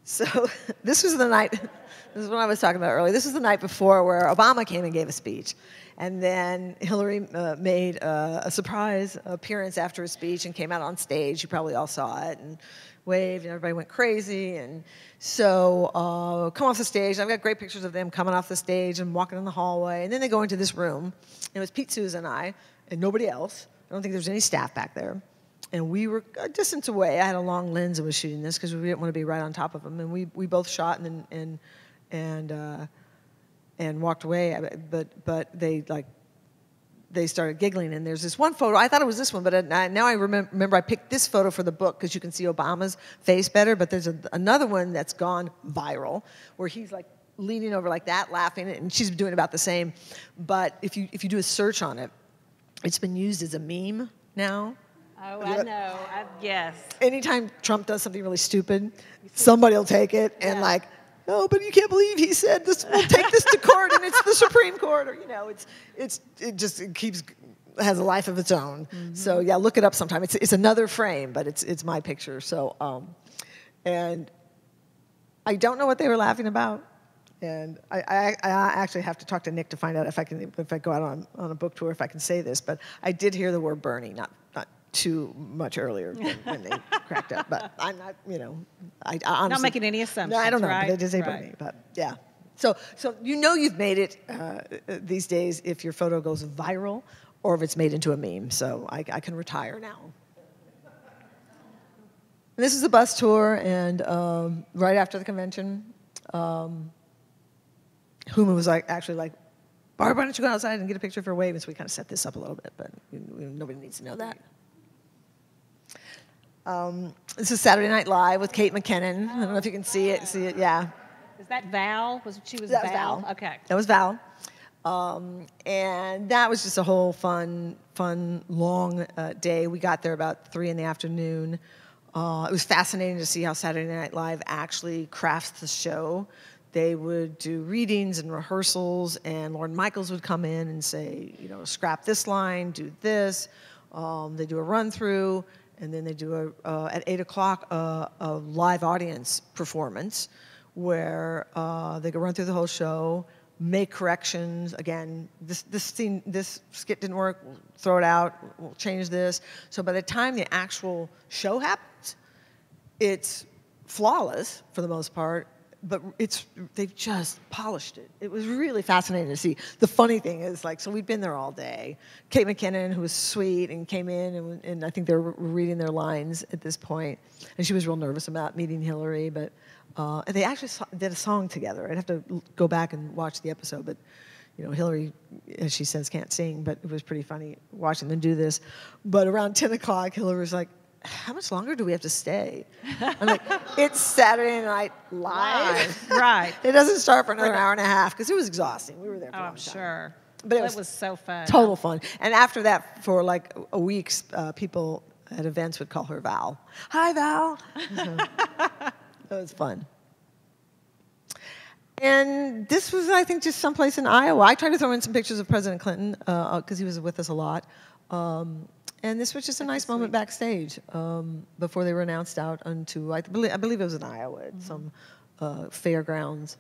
So this was the night, this is what I was talking about earlier. This was the night before where Obama came and gave a speech. And then Hillary made a surprise appearance after his speech and came out on stage. You probably all saw it and waved, and everybody went crazy. And so come off the stage. I've got great pictures of them coming off the stage and walking in the hallway. And then they go into this room. And it was Pete Souza and I and nobody else. I don't think there was any staff back there. And we were a distance away. I had a long lens and was shooting this because we didn't want to be right on top of them. And we both shot and walked away. But they like they started giggling. And there's this one photo. I thought it was this one, but now I remember I picked this photo for the book because you can see Obama's face better. But there's another one that's gone viral where he's like leaning over like that, laughing, and she's doing about the same. But if you do a search on it, it's been used as a meme now. Oh, I know. Yes. Anytime Trump does something really stupid, somebody will take it and like, oh, but you can't believe he said this. We'll take this to court, and it's the Supreme Court. Or it keeps has a life of its own. Mm-hmm. So yeah, look it up sometime. It's another frame, but it's my picture. So and I don't know what they were laughing about, and I actually have to talk to Nick to find out if I go out on a book tour if I can say this. But I did hear the word Bernie, not too much earlier when they cracked up, but I'm not, I honestly... Not making any assumptions, no, I don't know, right? but they did say Bernie, but yeah. So you've made it these days if your photo goes viral or if it's made into a meme, so I can retire now. And this is a bus tour, and right after the convention, Huma was actually like, Barb, why don't you go outside and get a picture for a wave? And so we kind of set this up a little bit, but nobody needs to know that. This is Saturday Night Live with Kate McKinnon. I don't know if you can see it. Yeah. Is that Val? She was That Val? was Val. Okay. That was Val. And that was just a whole fun, long day. We got there about 3 in the afternoon. It was fascinating to see how Saturday Night Live actually crafts the show. They would do readings and rehearsals, and Lorne Michaels would come in and say, scrap this line, do this. They do a run-through, and then they do at 8 o'clock a live audience performance where they go run through the whole show, make corrections. Again, this skit didn't work, we'll throw it out, we'll change this. So by the time the actual show happens, it's flawless for the most part, but they've just polished it. It was really fascinating to see. The funny thing is, so we'd been there all day. Kate McKinnon, who was sweet, and came in, and I think they were reading their lines at this point, and she was real nervous about meeting Hillary, but and they actually did a song together. I'd have to go back and watch the episode, but Hillary, as she says, can't sing, but it was pretty funny watching them do this. But around 10 o'clock, Hillary was like, how much longer do we have to stay? I'm like, it's Saturday Night Live. Right. It doesn't start for another hour and a half because it was exhausting. We were there for a long time. Sure. But it was so fun. Total fun. And after that, for like a week, people at events would call her Val. Hi, Val. It was fun. And this was, I think, just someplace in Iowa. I tried to throw in some pictures of President Clinton because he was with us a lot. And this was just a nice moment backstage before they were announced out onto, I believe it was in Iowa at some fairgrounds.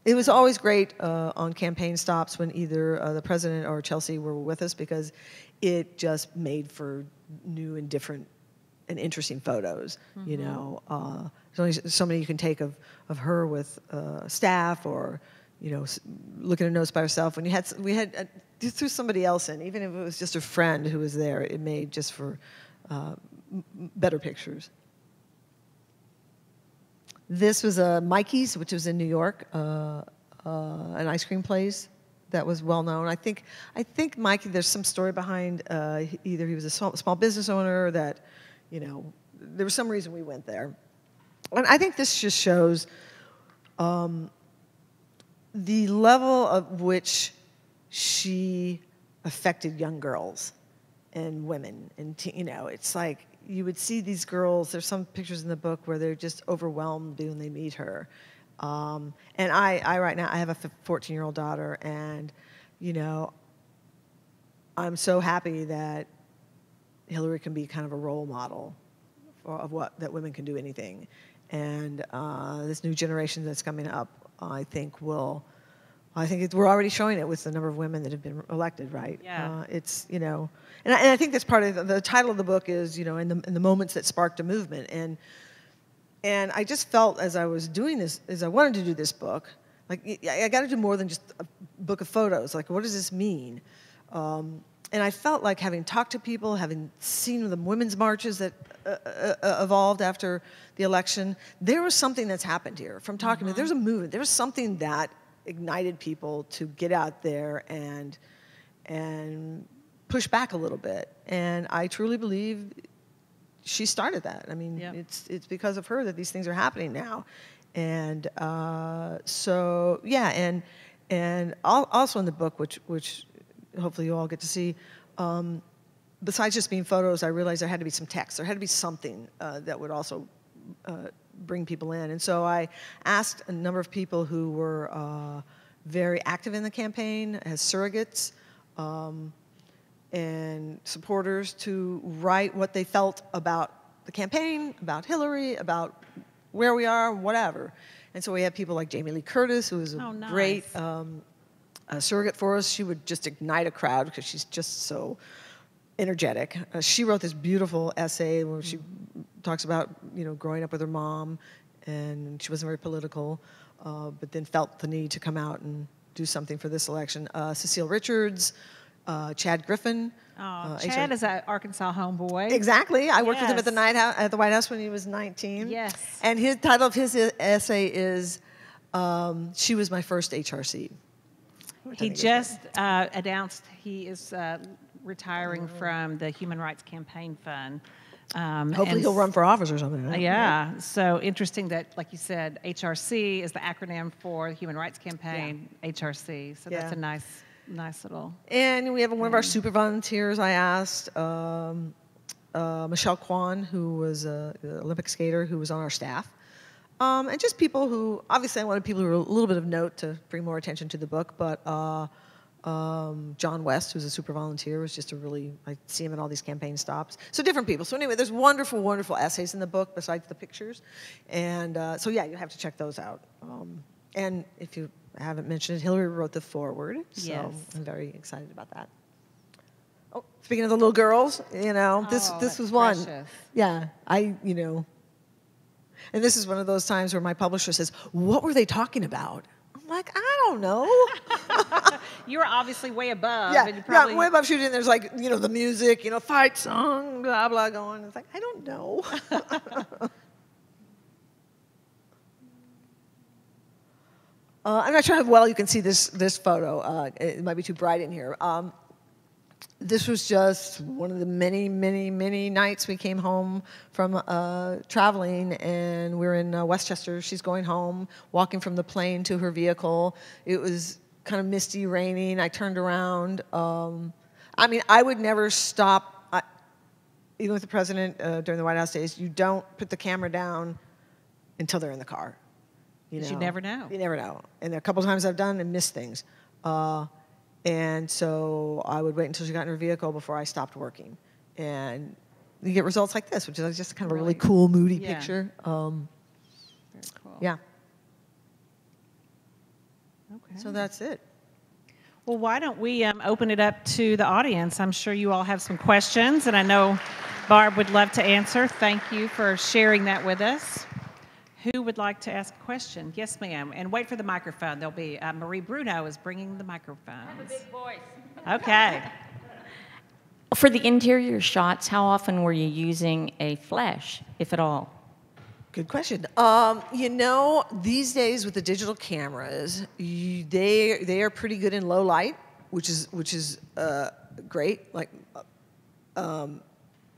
It was always great on campaign stops when either the president or Chelsea were with us because it just made for new and different and interesting photos. There's only so many you can take of her with staff or looking at a notes by herself. When we had threw somebody else in, even if it was just a friend who was there, it made just for better pictures. This was Mikey's, which was in New York, an ice cream place that was well known. I think Mikey. There's some story behind either he was a small business owner that, there was some reason we went there, and I think this just shows the level of which she affected young girls and women, and it's like you would see these girls. There's some pictures in the book where they're just overwhelmed when they meet her. And I right now I have a 14-year-old daughter, and I'm so happy that Hillary can be kind of a role model of that women can do anything. And this new generation that's coming up, I think we're already showing it with the number of women that have been elected, right? Yeah. And I think that's part of the title of the book is, in the moments that sparked a movement. And I just felt as I was doing this, as I wanted to do this book, like I got to do more than just a book of photos. Like, what does this mean? And I felt like having talked to people, having seen the women's marches that evolved after the election, there was something that's happened here. From talking to, there's a movement. There's something that ignited people to get out there and push back a little bit. And I truly believe she started that. I mean, it's because of her that these things are happening now. And so, yeah, and also in the book, which hopefully you all get to see, besides just being photos, I realized there had to be some text. There had to be something that would also bring people in. And so I asked a number of people who were very active in the campaign as surrogates and supporters to write what they felt about the campaign, about Hillary, about where we are, whatever. And so we had people like Jamie Lee Curtis, who was a great surrogate for us. She would just ignite a crowd because she's just so energetic. She wrote this beautiful essay where she talks about, you know, growing up with her mom, and she wasn't very political, but then felt the need to come out and do something for this election. Cecile Richards, Chad Griffin. Oh, Chad is an Arkansas homeboy. Exactly. I worked with him at the White House when he was 19. Yes. And his title of his essay is "She Was My First HRC." He just announced he is retiring from the Human Rights Campaign Fund. Hopefully he'll run for office or something. Yeah. So interesting that, like you said, HRC is the acronym for the Human Rights Campaign, HRC. So that's a nice little. And we have one of our super volunteers. I asked Michelle Kwan, who was an Olympic skater, who was on our staff. And just people who, obviously I wanted people who were a little bit of note to bring more attention to the book, but John West, who's a super volunteer, was just I see him at all these campaign stops. So different people. So anyway, there's wonderful, wonderful essays in the book besides the pictures. And so yeah, you have to check those out. And if you haven't mentioned it, Hillary wrote the foreword, so I'm very excited about that. Oh, speaking of the little girls, you know, this was one. Precious. Yeah, and this is one of those times where my publisher says, "What were they talking about?" I'm like, I don't know. You were obviously way above. Yeah, and you probably... way above shooting. There's like, you know, the music, you know, fight song, blah, blah, going. It's like, I don't know. I'm not sure how well you can see this photo. It might be too bright in here. This was just one of the many, many, many nights we came home from traveling, and we're in Westchester. She's going home, walking from the plane to her vehicle. It was kind of misty, raining. I turned around. I mean, I would never stop, even with the president during the White House days, you don't put the camera down until they're in the car. You never know. You never know. And there are a couple times I've done and missed things. And so I would wait until she got in her vehicle before I stopped working. And you get results like this, which is just kind of a really cool, moody picture. Very cool. Yeah. Okay. So that's it. Well, why don't we open it up to the audience? I'm sure you all have some questions, and I know Barb would love to answer. Thank you for sharing that with us. Who would like to ask a question? Yes, ma'am. And wait for the microphone. There'll be Marie Bruno is bringing the microphone. I have a big voice. Okay. For the interior shots, how often were you using a flash, if at all? Good question. You know, these days with the digital cameras, they are pretty good in low light, which is great. Like.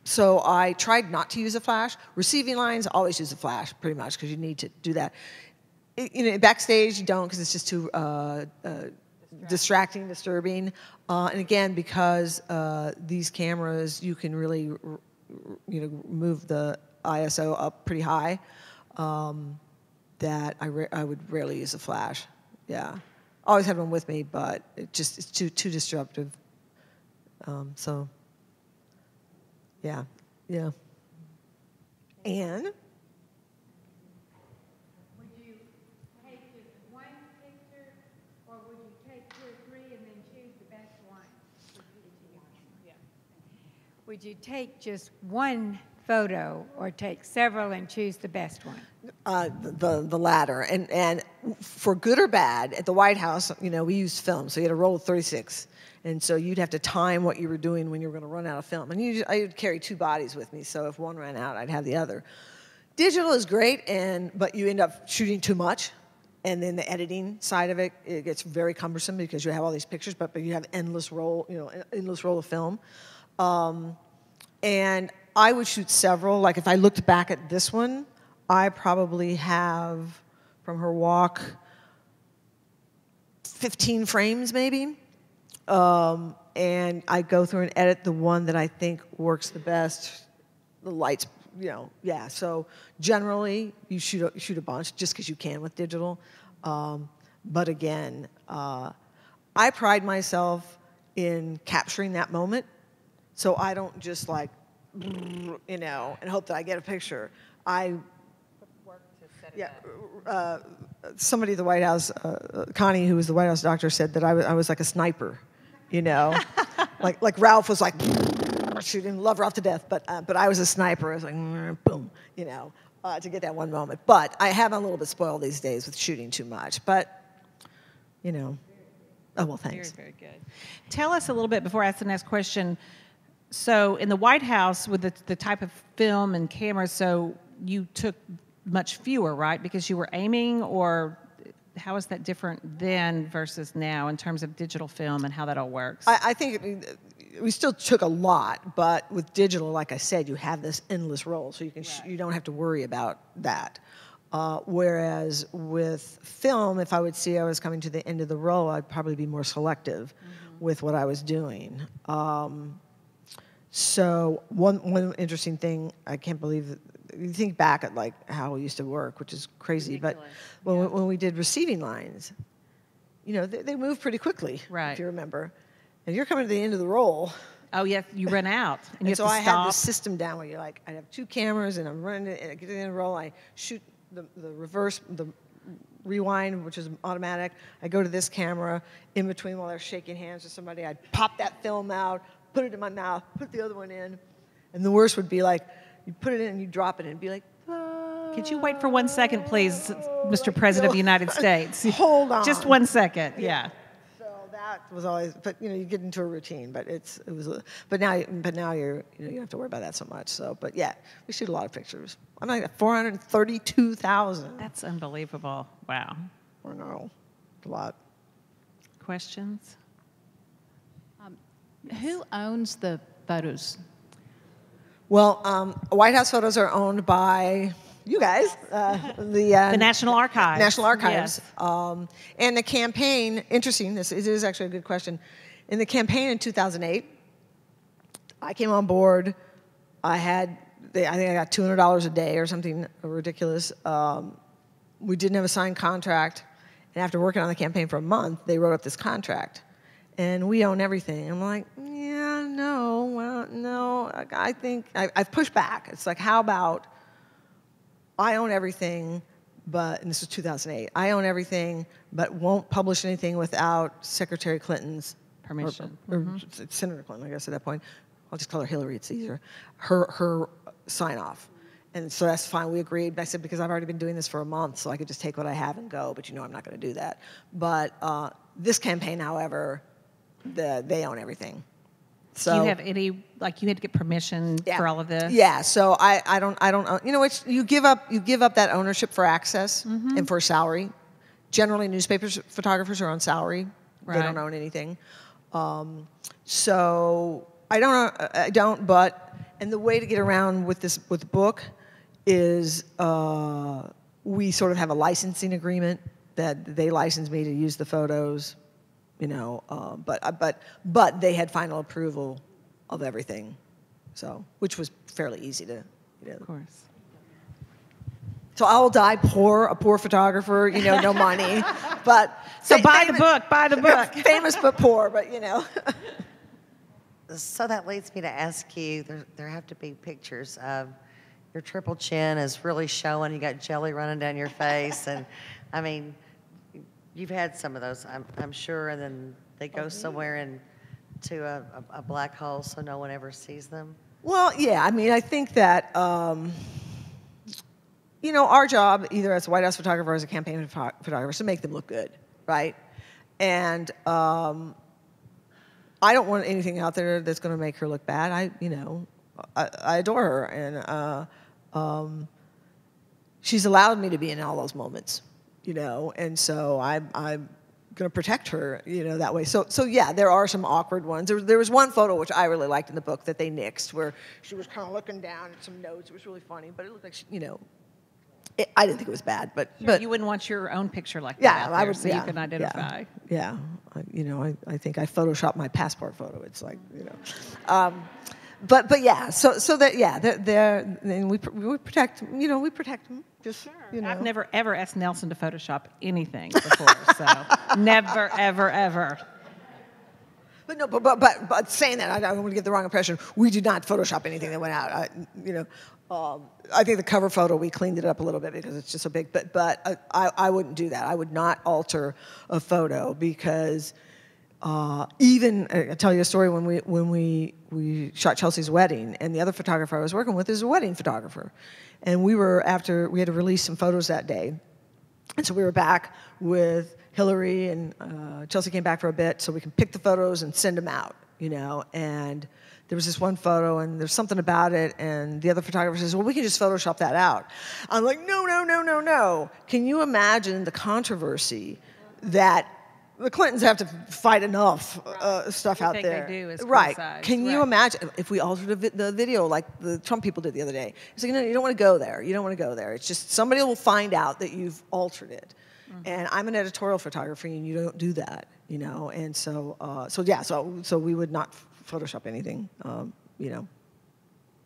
So I tried not to use a flash. Receiving lines, always use a flash, pretty much, because you need to do that. You know, backstage, you don't, because it's just too distracting, disturbing. And again, because these cameras, you can really, move the ISO up pretty high. That I would rarely use a flash. Yeah, always had one with me, but it's too disruptive. So. Yeah. And? Would you take just one picture, or would you take 2 or 3 and then choose the best one? Would you take just one photo, or take several and choose the best one? The latter. And for good or bad, at the White House, we used film, so you had a roll of 36. And so you'd have to time what you were doing when you were going to run out of film. And I would carry 2 bodies with me, so if one ran out, I'd have the other. Digital is great, but you end up shooting too much. and then the editing side of it, it gets very cumbersome because you have all these pictures, but you have endless roll, endless roll of film. And I would shoot several. Like if I looked back at this one, I probably have from her walk 15 frames maybe. And I go through and edit the one that I think works the best. The lights, yeah. So generally, you shoot a bunch just because you can with digital. But again, I pride myself in capturing that moment. So I don't just like, and hope that I get a picture. Somebody at the White House, Connie, who was the White House doctor, said that I was like a sniper, like Ralph was like shooting, love Ralph to death, but I was a sniper. I was like boom, to get that one moment. But I have a little bit spoiled these days with shooting too much. But oh well, thanks. Very, very good. Tell us a little bit before I ask the next question. So in the White House with the type of film and cameras, so you took much fewer, right? Because you were aiming, or how is that different then versus now in terms of digital film and how that all works? I think we still took a lot, but with digital, like I said, you have this endless roll, so you can you don't have to worry about that. Whereas with film, if I would see I was coming to the end of the roll, I'd probably be more selective with what I was doing. So one interesting thing, I can't believe that, you think back at like how we used to work, which is crazy, ridiculous. But when we did receiving lines, they move pretty quickly, right? If you remember. And you're coming to the end of the roll. Oh, yes, you run out. And you have so to I stop. had this system down where you're like, I have 2 cameras, and I'm running it, and I get to the end of the roll, I shoot the reverse, the rewind, which is automatic. I go to this camera in between while they're shaking hands with somebody. I'd pop that film out, put it in my mouth, put the other one in. And the worst would be like, you put it in and you drop it and it'd be like, could you wait for 1 second, please, Mr. President of the United States? Hold on. Just 1 second, yeah. So that was always, but you get into a routine, but but now you don't have to worry about that so much. So, but yeah, we shoot a lot of pictures. I'm like 432,000. That's unbelievable. Wow. I know, a lot. Questions? Who owns the photos? Well, White House photos are owned by you guys, the National Archives. National Archives. Yes. And the campaign, interesting, it is actually a good question. In the campaign in 2008, I came on board. I think I got $200 a day or something ridiculous. We didn't have a signed contract. And after working on the campaign for a month, they wrote up this contract. And we own everything. I'm like, yeah, no. I think I've pushed back. It's like, how about I own everything, and this was 2008. I own everything, but won't publish anything without Secretary Clinton's permission, or Senator Clinton, I guess at that point. I'll just call her Hillary. It's easier. Her sign off. And so that's fine. We agreed. I said, because I've already been doing this for a month, so I could just take what I have and go. But I'm not going to do that. But this campaign, however, they own everything. So do you have any, you had to get permission for all of this? Yeah. So I don't own, you give up that ownership for access and for salary. Generally, newspapers photographers are on salary. Right. They don't own anything. So I don't. But the way to get around with the book is we sort of have a licensing agreement that they license me to use the photos. But they had final approval of everything, which was fairly easy to. Of course. So I'll die a poor photographer, no money, but so buy the book. Famous but poor, but So that leads me to ask you: there have to be pictures of your triple chin is really showing. You got jelly running down your face, and I mean. You've had some of those, I'm sure, and then they go somewhere into a black hole so no one ever sees them? Well, yeah, I think that, our job, either as a White House photographer or as a campaign photographer, is to make them look good, right? And I don't want anything out there that's going to make her look bad. I adore her, and she's allowed me to be in all those moments. and so I'm going to protect her, that way. So yeah, there are some awkward ones. There was one photo which I really liked in the book that they nixed, where she was kind of looking down at some notes. It was really funny, but it looked like I didn't think it was bad, but You wouldn't want your own picture like that yeah, out there, I would. so Yeah, you can identify. Yeah, I think I photoshopped my passport photo. It's like, but yeah. So that they're and we protect we protect them. Just I've never ever asked Nelson to Photoshop anything before, so never, ever, ever. But no, but saying that, I don't want to get the wrong impression. We did not Photoshop anything that went out. I think the cover photo, we cleaned it up a little bit because it's just so big. But I wouldn't do that. I would not alter a photo because even I'll tell you a story when we shot Chelsea's wedding, and the other photographer I was working with is a wedding photographer, and we had to release some photos that day, and so we were back with Hillary, and Chelsea came back for a bit so we can pick the photos and send them out, and there was this one photo and there's something about it, and the other photographer says, well, we can just Photoshop that out. I'm like, no. Can you imagine the controversy that the Clintons have to fight enough stuff out there? They do is right. criticize. Can you imagine if we altered the video like the Trump people did the other day? It's like, no, you don't want to go there. You don't want to go there. It's just somebody will find out that you've altered it. And I'm an editorial photographer, and you don't do that, And so we would not Photoshop anything, I'll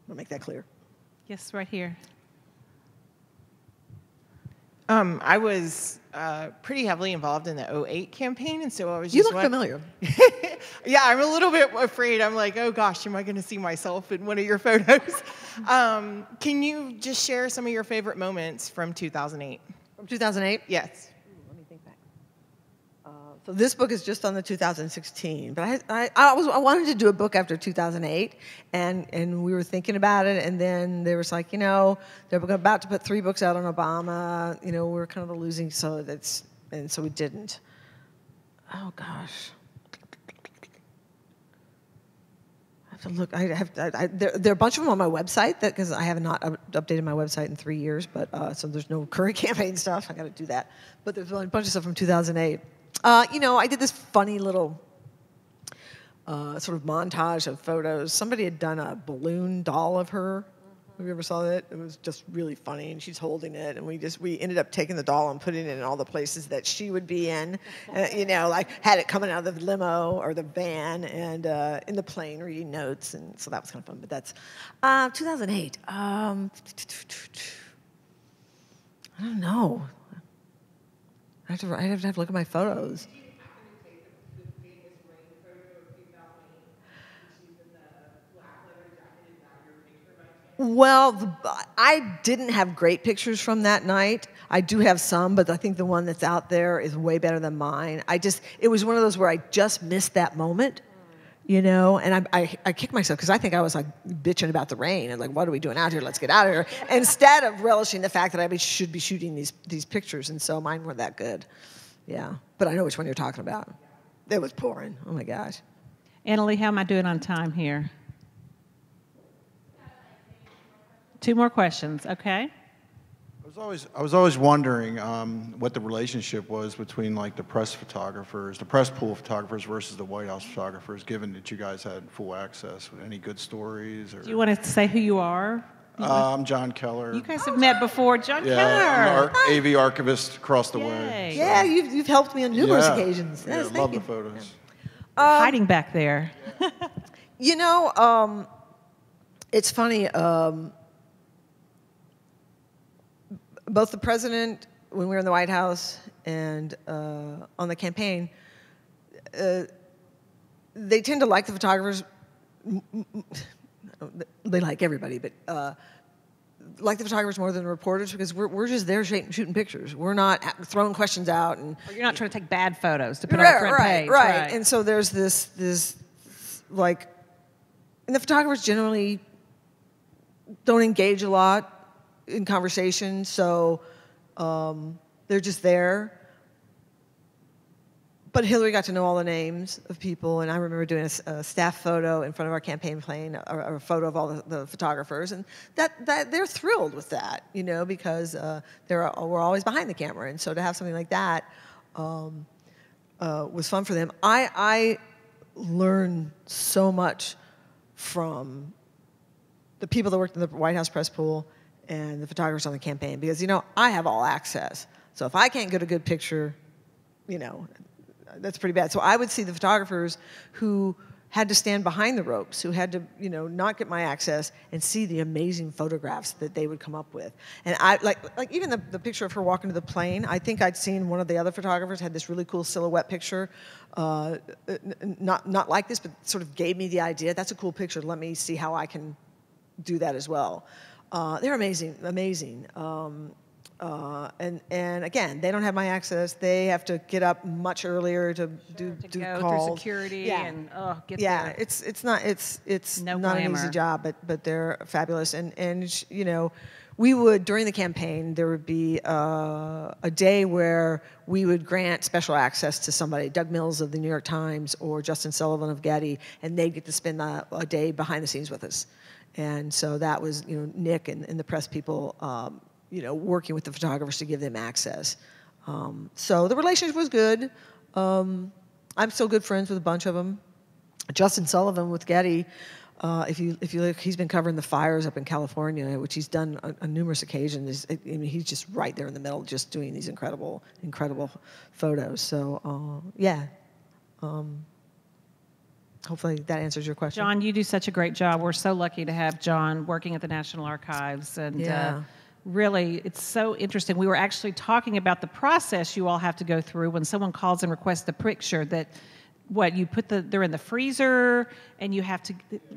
make that clear. Yes, right here. I was pretty heavily involved in the '08 campaign, and so I was just... You look familiar. Yeah, I'm a little bit afraid. I'm like, oh gosh, am I going to see myself in one of your photos? Can you just share some of your favorite moments from 2008? From 2008? Yes. Let me think back. So this book is just on the 2016, but I wanted to do a book after 2008, and we were thinking about it, and then there was like, they're about to put 3 books out on Obama, we were kind of losing, so we didn't. Oh gosh. I have to look. There are a bunch of them on my website because I have not updated my website in 3 years, but so there's no current campaign stuff. I got to do that. But there's a bunch of stuff from 2008. I did this funny little sort of montage of photos. Somebody had done a balloon doll of her. Have you ever saw that? It was just really funny, and she's holding it, and we ended up taking the doll and putting it in all the places that she would be in. Like had it coming out of the limo or the van, and in the plane reading notes, and so that was kind of fun. But that's 2008. I don't know. I'd have to look at my photos. Well, I didn't have great pictures from that night. I do have some, but I think the one that's out there is way better than mine. It was one of those where I just missed that moment, and I kicked myself because I think I was like bitching about the rain and like, what are we doing out here? Let's get out of here. Instead of relishing the fact that I should be shooting these pictures, and so mine weren't that good. Yeah, but I know which one you're talking about. It was pouring. Oh my gosh. Annalie, how am I doing on time here? 2 more questions, okay? I was always wondering what the relationship was between like the press pool photographers versus the White House photographers, given that you guys had full access. Any good stories? Or? Do you want to say who you are? I'm John Keller. You guys have met before. John Keller. I'm an AV archivist across the way. So. Yeah, you've helped me on numerous occasions. Yeah, Yes, love thank you. the photos. Hiding back there. It's funny. Both the president, when we were in the White House, and on the campaign, they tend to like the photographers. They like everybody, but like the photographers more than the reporters because we're just there shooting pictures. We're not throwing questions out, and Or you're not trying to take bad photos to put on the front page. Right. And so there's this like, and the photographers generally don't engage a lot in conversation, so they're just there. but Hillary got to know all the names of people, and I remember doing a staff photo in front of our campaign plane, a photo of all the photographers, and that they're thrilled with that, you know, because we're always behind the camera, and so to have something like that was fun for them. I learned so much from the people that worked in the White House press pool and the photographers on the campaign, because, you know, I have all access. So if I can't get a good picture, you know, that's pretty bad. So I would see the photographers who had to stand behind the ropes, who had to, you know, not get my access, and see the amazing photographs that they would come up with. And I, like even the picture of her walking to the plane, I think I'd seen one of the other photographers had this really cool silhouette picture, not like this, but sort of gave me the idea, that's a cool picture, let me see how I can do that as well. They're amazing. And again, they don't have my access. They have to get up much earlier to do go calls. through security and get yeah, there. it's not No not an glamour. easy job, but they're fabulous. And you know, we would during the campaign there would be a day where we would grant special access to somebody, Doug Mills of the New York Times or Justin Sullivan of Getty, and they'd get to spend a day behind the scenes with us. And so that was, you know, Nick and the press people, you know, working with the photographers to give them access. So the relationship was good. I'm still good friends with a bunch of them. Justin Sullivan with Getty, if you look, he's been covering the fires up in California, which he's done on numerous occasions. I mean, he's just right there in the middle, just doing these incredible photos. So yeah. Hopefully that answers your question. John, you do such a great job. We're so lucky to have John working at the National Archives. And really, it's so interesting. We were actually talking about the process you all have to go through when someone calls and requests a picture that, they're in the freezer, and you have to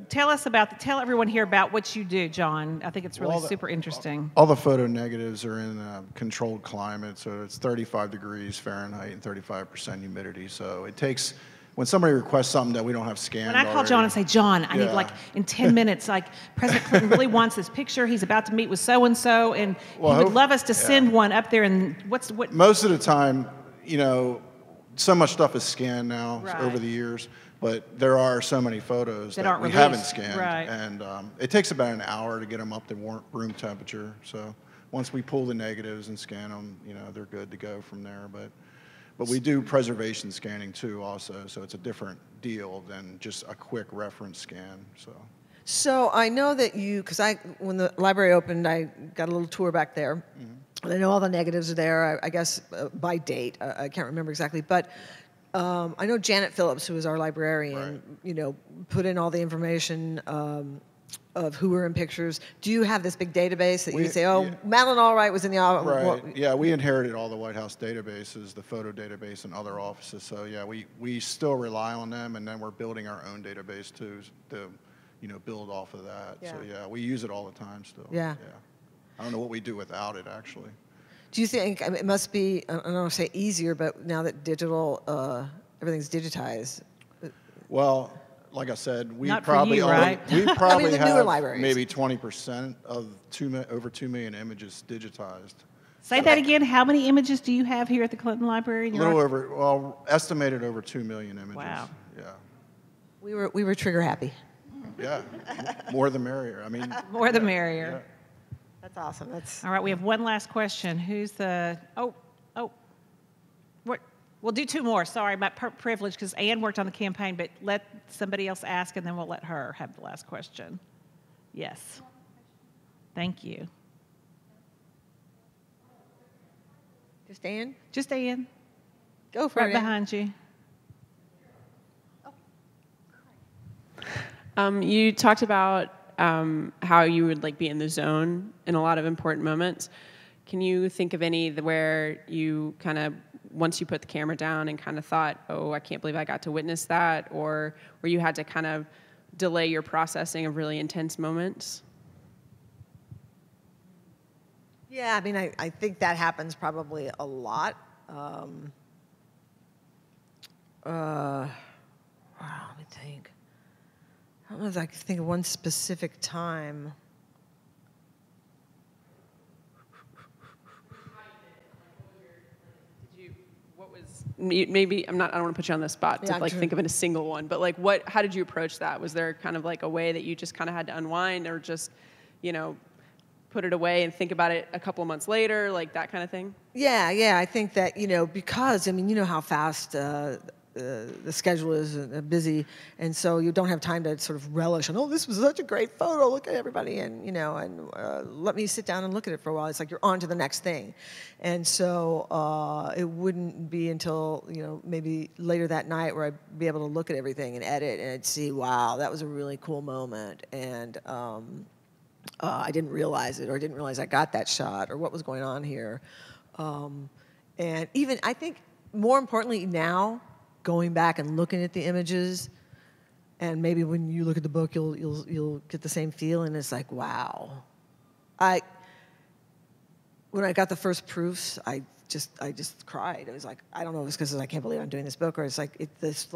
tell everyone here about what you do, John. I think it's really super interesting. All the photo negatives are in a controlled climate, so it's 35 degrees Fahrenheit and 35% humidity. So it takes, when somebody requests something that we don't have scanned When I call already, John and say, John, I need like in 10 minutes, like President Clinton really wants this picture. He's about to meet with so-and-so, and he would love us to send one up there. And what? Most of the time, you know, so much stuff is scanned now over the years, but there are so many photos that we haven't scanned. Right. And it takes about an hour to get them up to room temperature. So once we pull the negatives and scan them, you know, they're good to go from there. But we do preservation scanning too also, so it's a different deal than just a quick reference scan. So I know that because when the library opened, I got a little tour back there. Mm-hmm. And I know all the negatives are there, I guess by date. I can't remember exactly. But I know Janet Phillips, who is our librarian, you know, put in all the information of who were in pictures. Do you have this big database that you say, Madeline Albright was in the office? Right. Yeah, we inherited all the White House databases, the photo database, and other offices. So yeah, we still rely on them, and then we're building our own database too to, you know, build off of that. Yeah. So yeah, we use it all the time still. Yeah. I don't know what we do without it actually. Do you think it must be, I don't want to say easier, but now that everything's digitized? Well, like I said, we Not probably for you, right? we probably the newer have libraries. maybe 20% of over 2 million images digitized. Say that again. How many images do you have here at the Clinton Library? A little over, well, estimated over 2 million images. Wow. Yeah. We were trigger happy. Yeah. More the merrier. I mean. More the merrier. Yeah. That's awesome. All right, we have one last question. Who's the, we'll do two more. Sorry, my privilege, because Ann worked on the campaign, but let somebody else ask, and then we'll let her have the last question. Yes. Thank you. Just Ann? Just Ann. Go for it. Right behind you. You talked about how you would like be in the zone in a lot of important moments. Can you think of any where you kind of, once you put the camera down and kind of thought, oh, I can't believe I got to witness that, or where you had to kind of delay your processing of really intense moments? Yeah, I mean, I think that happens probably a lot. Wow, let me think. I don't know if I can think of one specific time. maybe I don't want to put you on the spot to Yeah, like true. think of a single one, but like how did you approach that? Was there kind of like a way that you just kind of had to unwind, or just, you know, put it away and think about it a couple of months later, like that kind of thing? Yeah, I think that, you know, because, I mean, you know how fast the schedule is busy, and so you don't have time to sort of relish and, oh, this was such a great photo, look at everybody, and, you know, and let me sit down and look at it for a while. It's like you're on to the next thing. And so it wouldn't be until, you know, maybe later that night where I'd be able to look at everything and edit, and I'd see, wow, that was a really cool moment, and I didn't realize it, or I didn't realize I got that shot, or what was going on here. And even, I think, more importantly now, going back and looking at the images, and maybe when you look at the book, you'll get the same feeling. It's like, wow. When I got the first proofs, I just cried. It was like, I don't know if it's because I can't believe I'm doing this book, or it's like this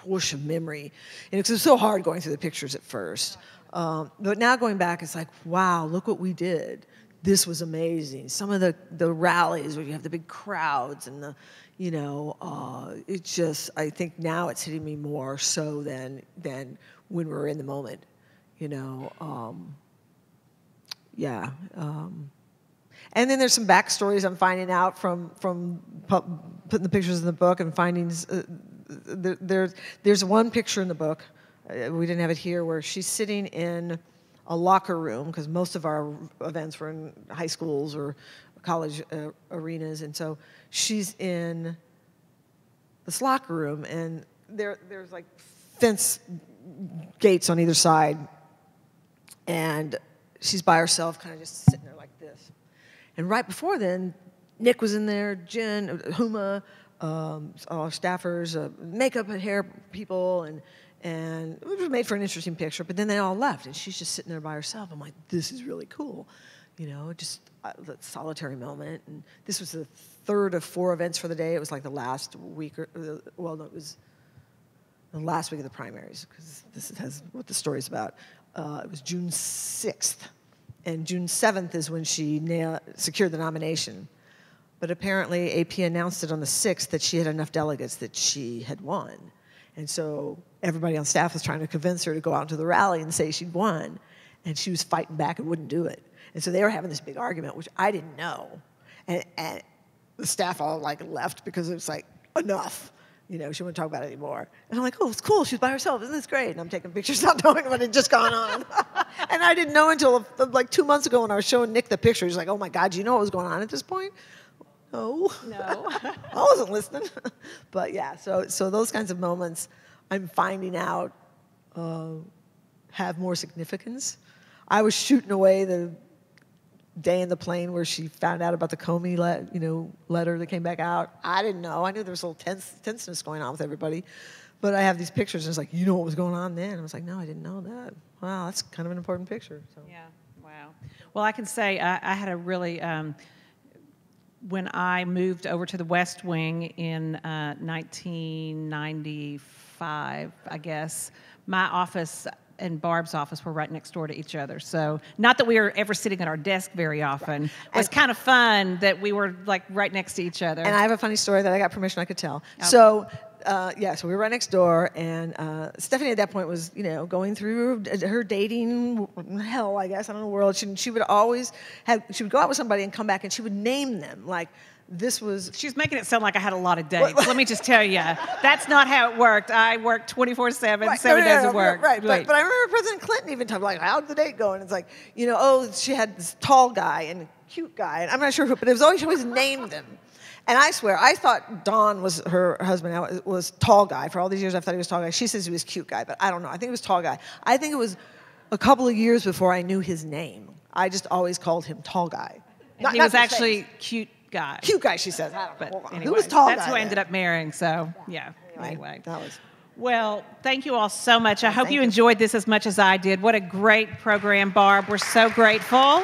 whoosh of memory. And it was so hard going through the pictures at first. But now going back, it's like, wow, look what we did. This was amazing. Some of the rallies where you have the big crowds and the, you know, it just, I think now it's hitting me more so than when we're in the moment, you know. Yeah. And then there's some backstories I'm finding out from putting the pictures in the book and finding, there's one picture in the book, we didn't have it here, where she's sitting in a locker room, because most of our events were in high schools or college arenas, and so she's in this locker room, and there's like fence gates on either side, and she's by herself, kind of just sitting there like this. And right before then, Nick was in there, Jen, Huma, all our staffers, makeup and hair people, and it was made for an interesting picture, but then they all left, and she's just sitting there by herself. I'm like, this is really cool. You know, just that solitary moment. And this was the third of 4 events for the day. It was like the last week, well, no, it was the last week of the primaries, because this is what the story's about. It was June 6th, and June 7th is when she secured the nomination. But apparently AP announced it on the 6th that she had enough delegates that she had won. And so everybody on staff was trying to convince her to go out to the rally and say she'd won. And she was fighting back and wouldn't do it. And so they were having this big argument, which I didn't know. And the staff all like left because it was like, enough. You know, she wouldn't talk about it anymore. And I'm like, oh, it's cool. She's by herself. Isn't this great? And I'm taking pictures not knowing what had just gone on. And I didn't know until like 2 months ago when I was showing Nick the picture. He's like, oh my God, do you know what was going on at this point? No. I wasn't listening. But yeah, so those kinds of moments I'm finding out have more significance. I was shooting away the day in the plane where she found out about the Comey letter that came back out. I didn't know. I knew there was a little tenseness going on with everybody. But I have these pictures, and it's like, you know what was going on then? I was like, no, I didn't know that. Wow, that's kind of an important picture. So. Yeah, wow. Well, I can say I had a really... when I moved over to the West Wing in 1995, I guess, my office and Barb's office were right next door to each other. So not that we were ever sitting at our desk very often. Right. It was kind of fun that we were like right next to each other. And I have a funny story that I got permission I could tell. Okay. So we were right next door, and Stephanie at that point was, you know, going through her dating hell, I guess, I don't know, world. She would always she would go out with somebody and come back, and she would name them. Like, this was... She's making it sound like I had a lot of dates. Let me just tell you, that's not how it worked. I worked 24/7, 7 days of work. Right, but I remember President Clinton even talking like, how'd the date go? And it's like, you know, oh, she had this tall guy and a cute guy, and I'm not sure who, but it was always, she always named them. And I swear, I thought Don was her husband, was tall guy. For all these years, I thought he was tall guy. She says he was cute guy, but I don't know. I think it was tall guy. I think it was a couple of years before I knew his name. I just always called him tall guy. He was actually cute guy. Cute guy, she says. I don't know. But anyway, who was tall that's guy? Who I ended up marrying, so yeah. Anyway. That was... Well, thank you all so much. I hope you enjoyed this as much as I did. What a great program, Barb. We're so grateful.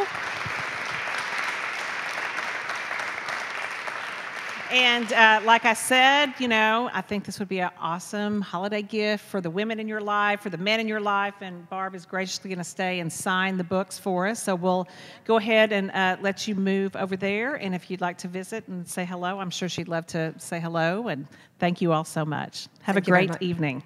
And like I said, you know, I think this would be an awesome holiday gift for the women in your life, for the men in your life, and Barb is graciously going to stay and sign the books for us. So we'll go ahead and let you move over there, and if you'd like to visit and say hello, I'm sure she'd love to say hello, and thank you all so much. Have a great evening.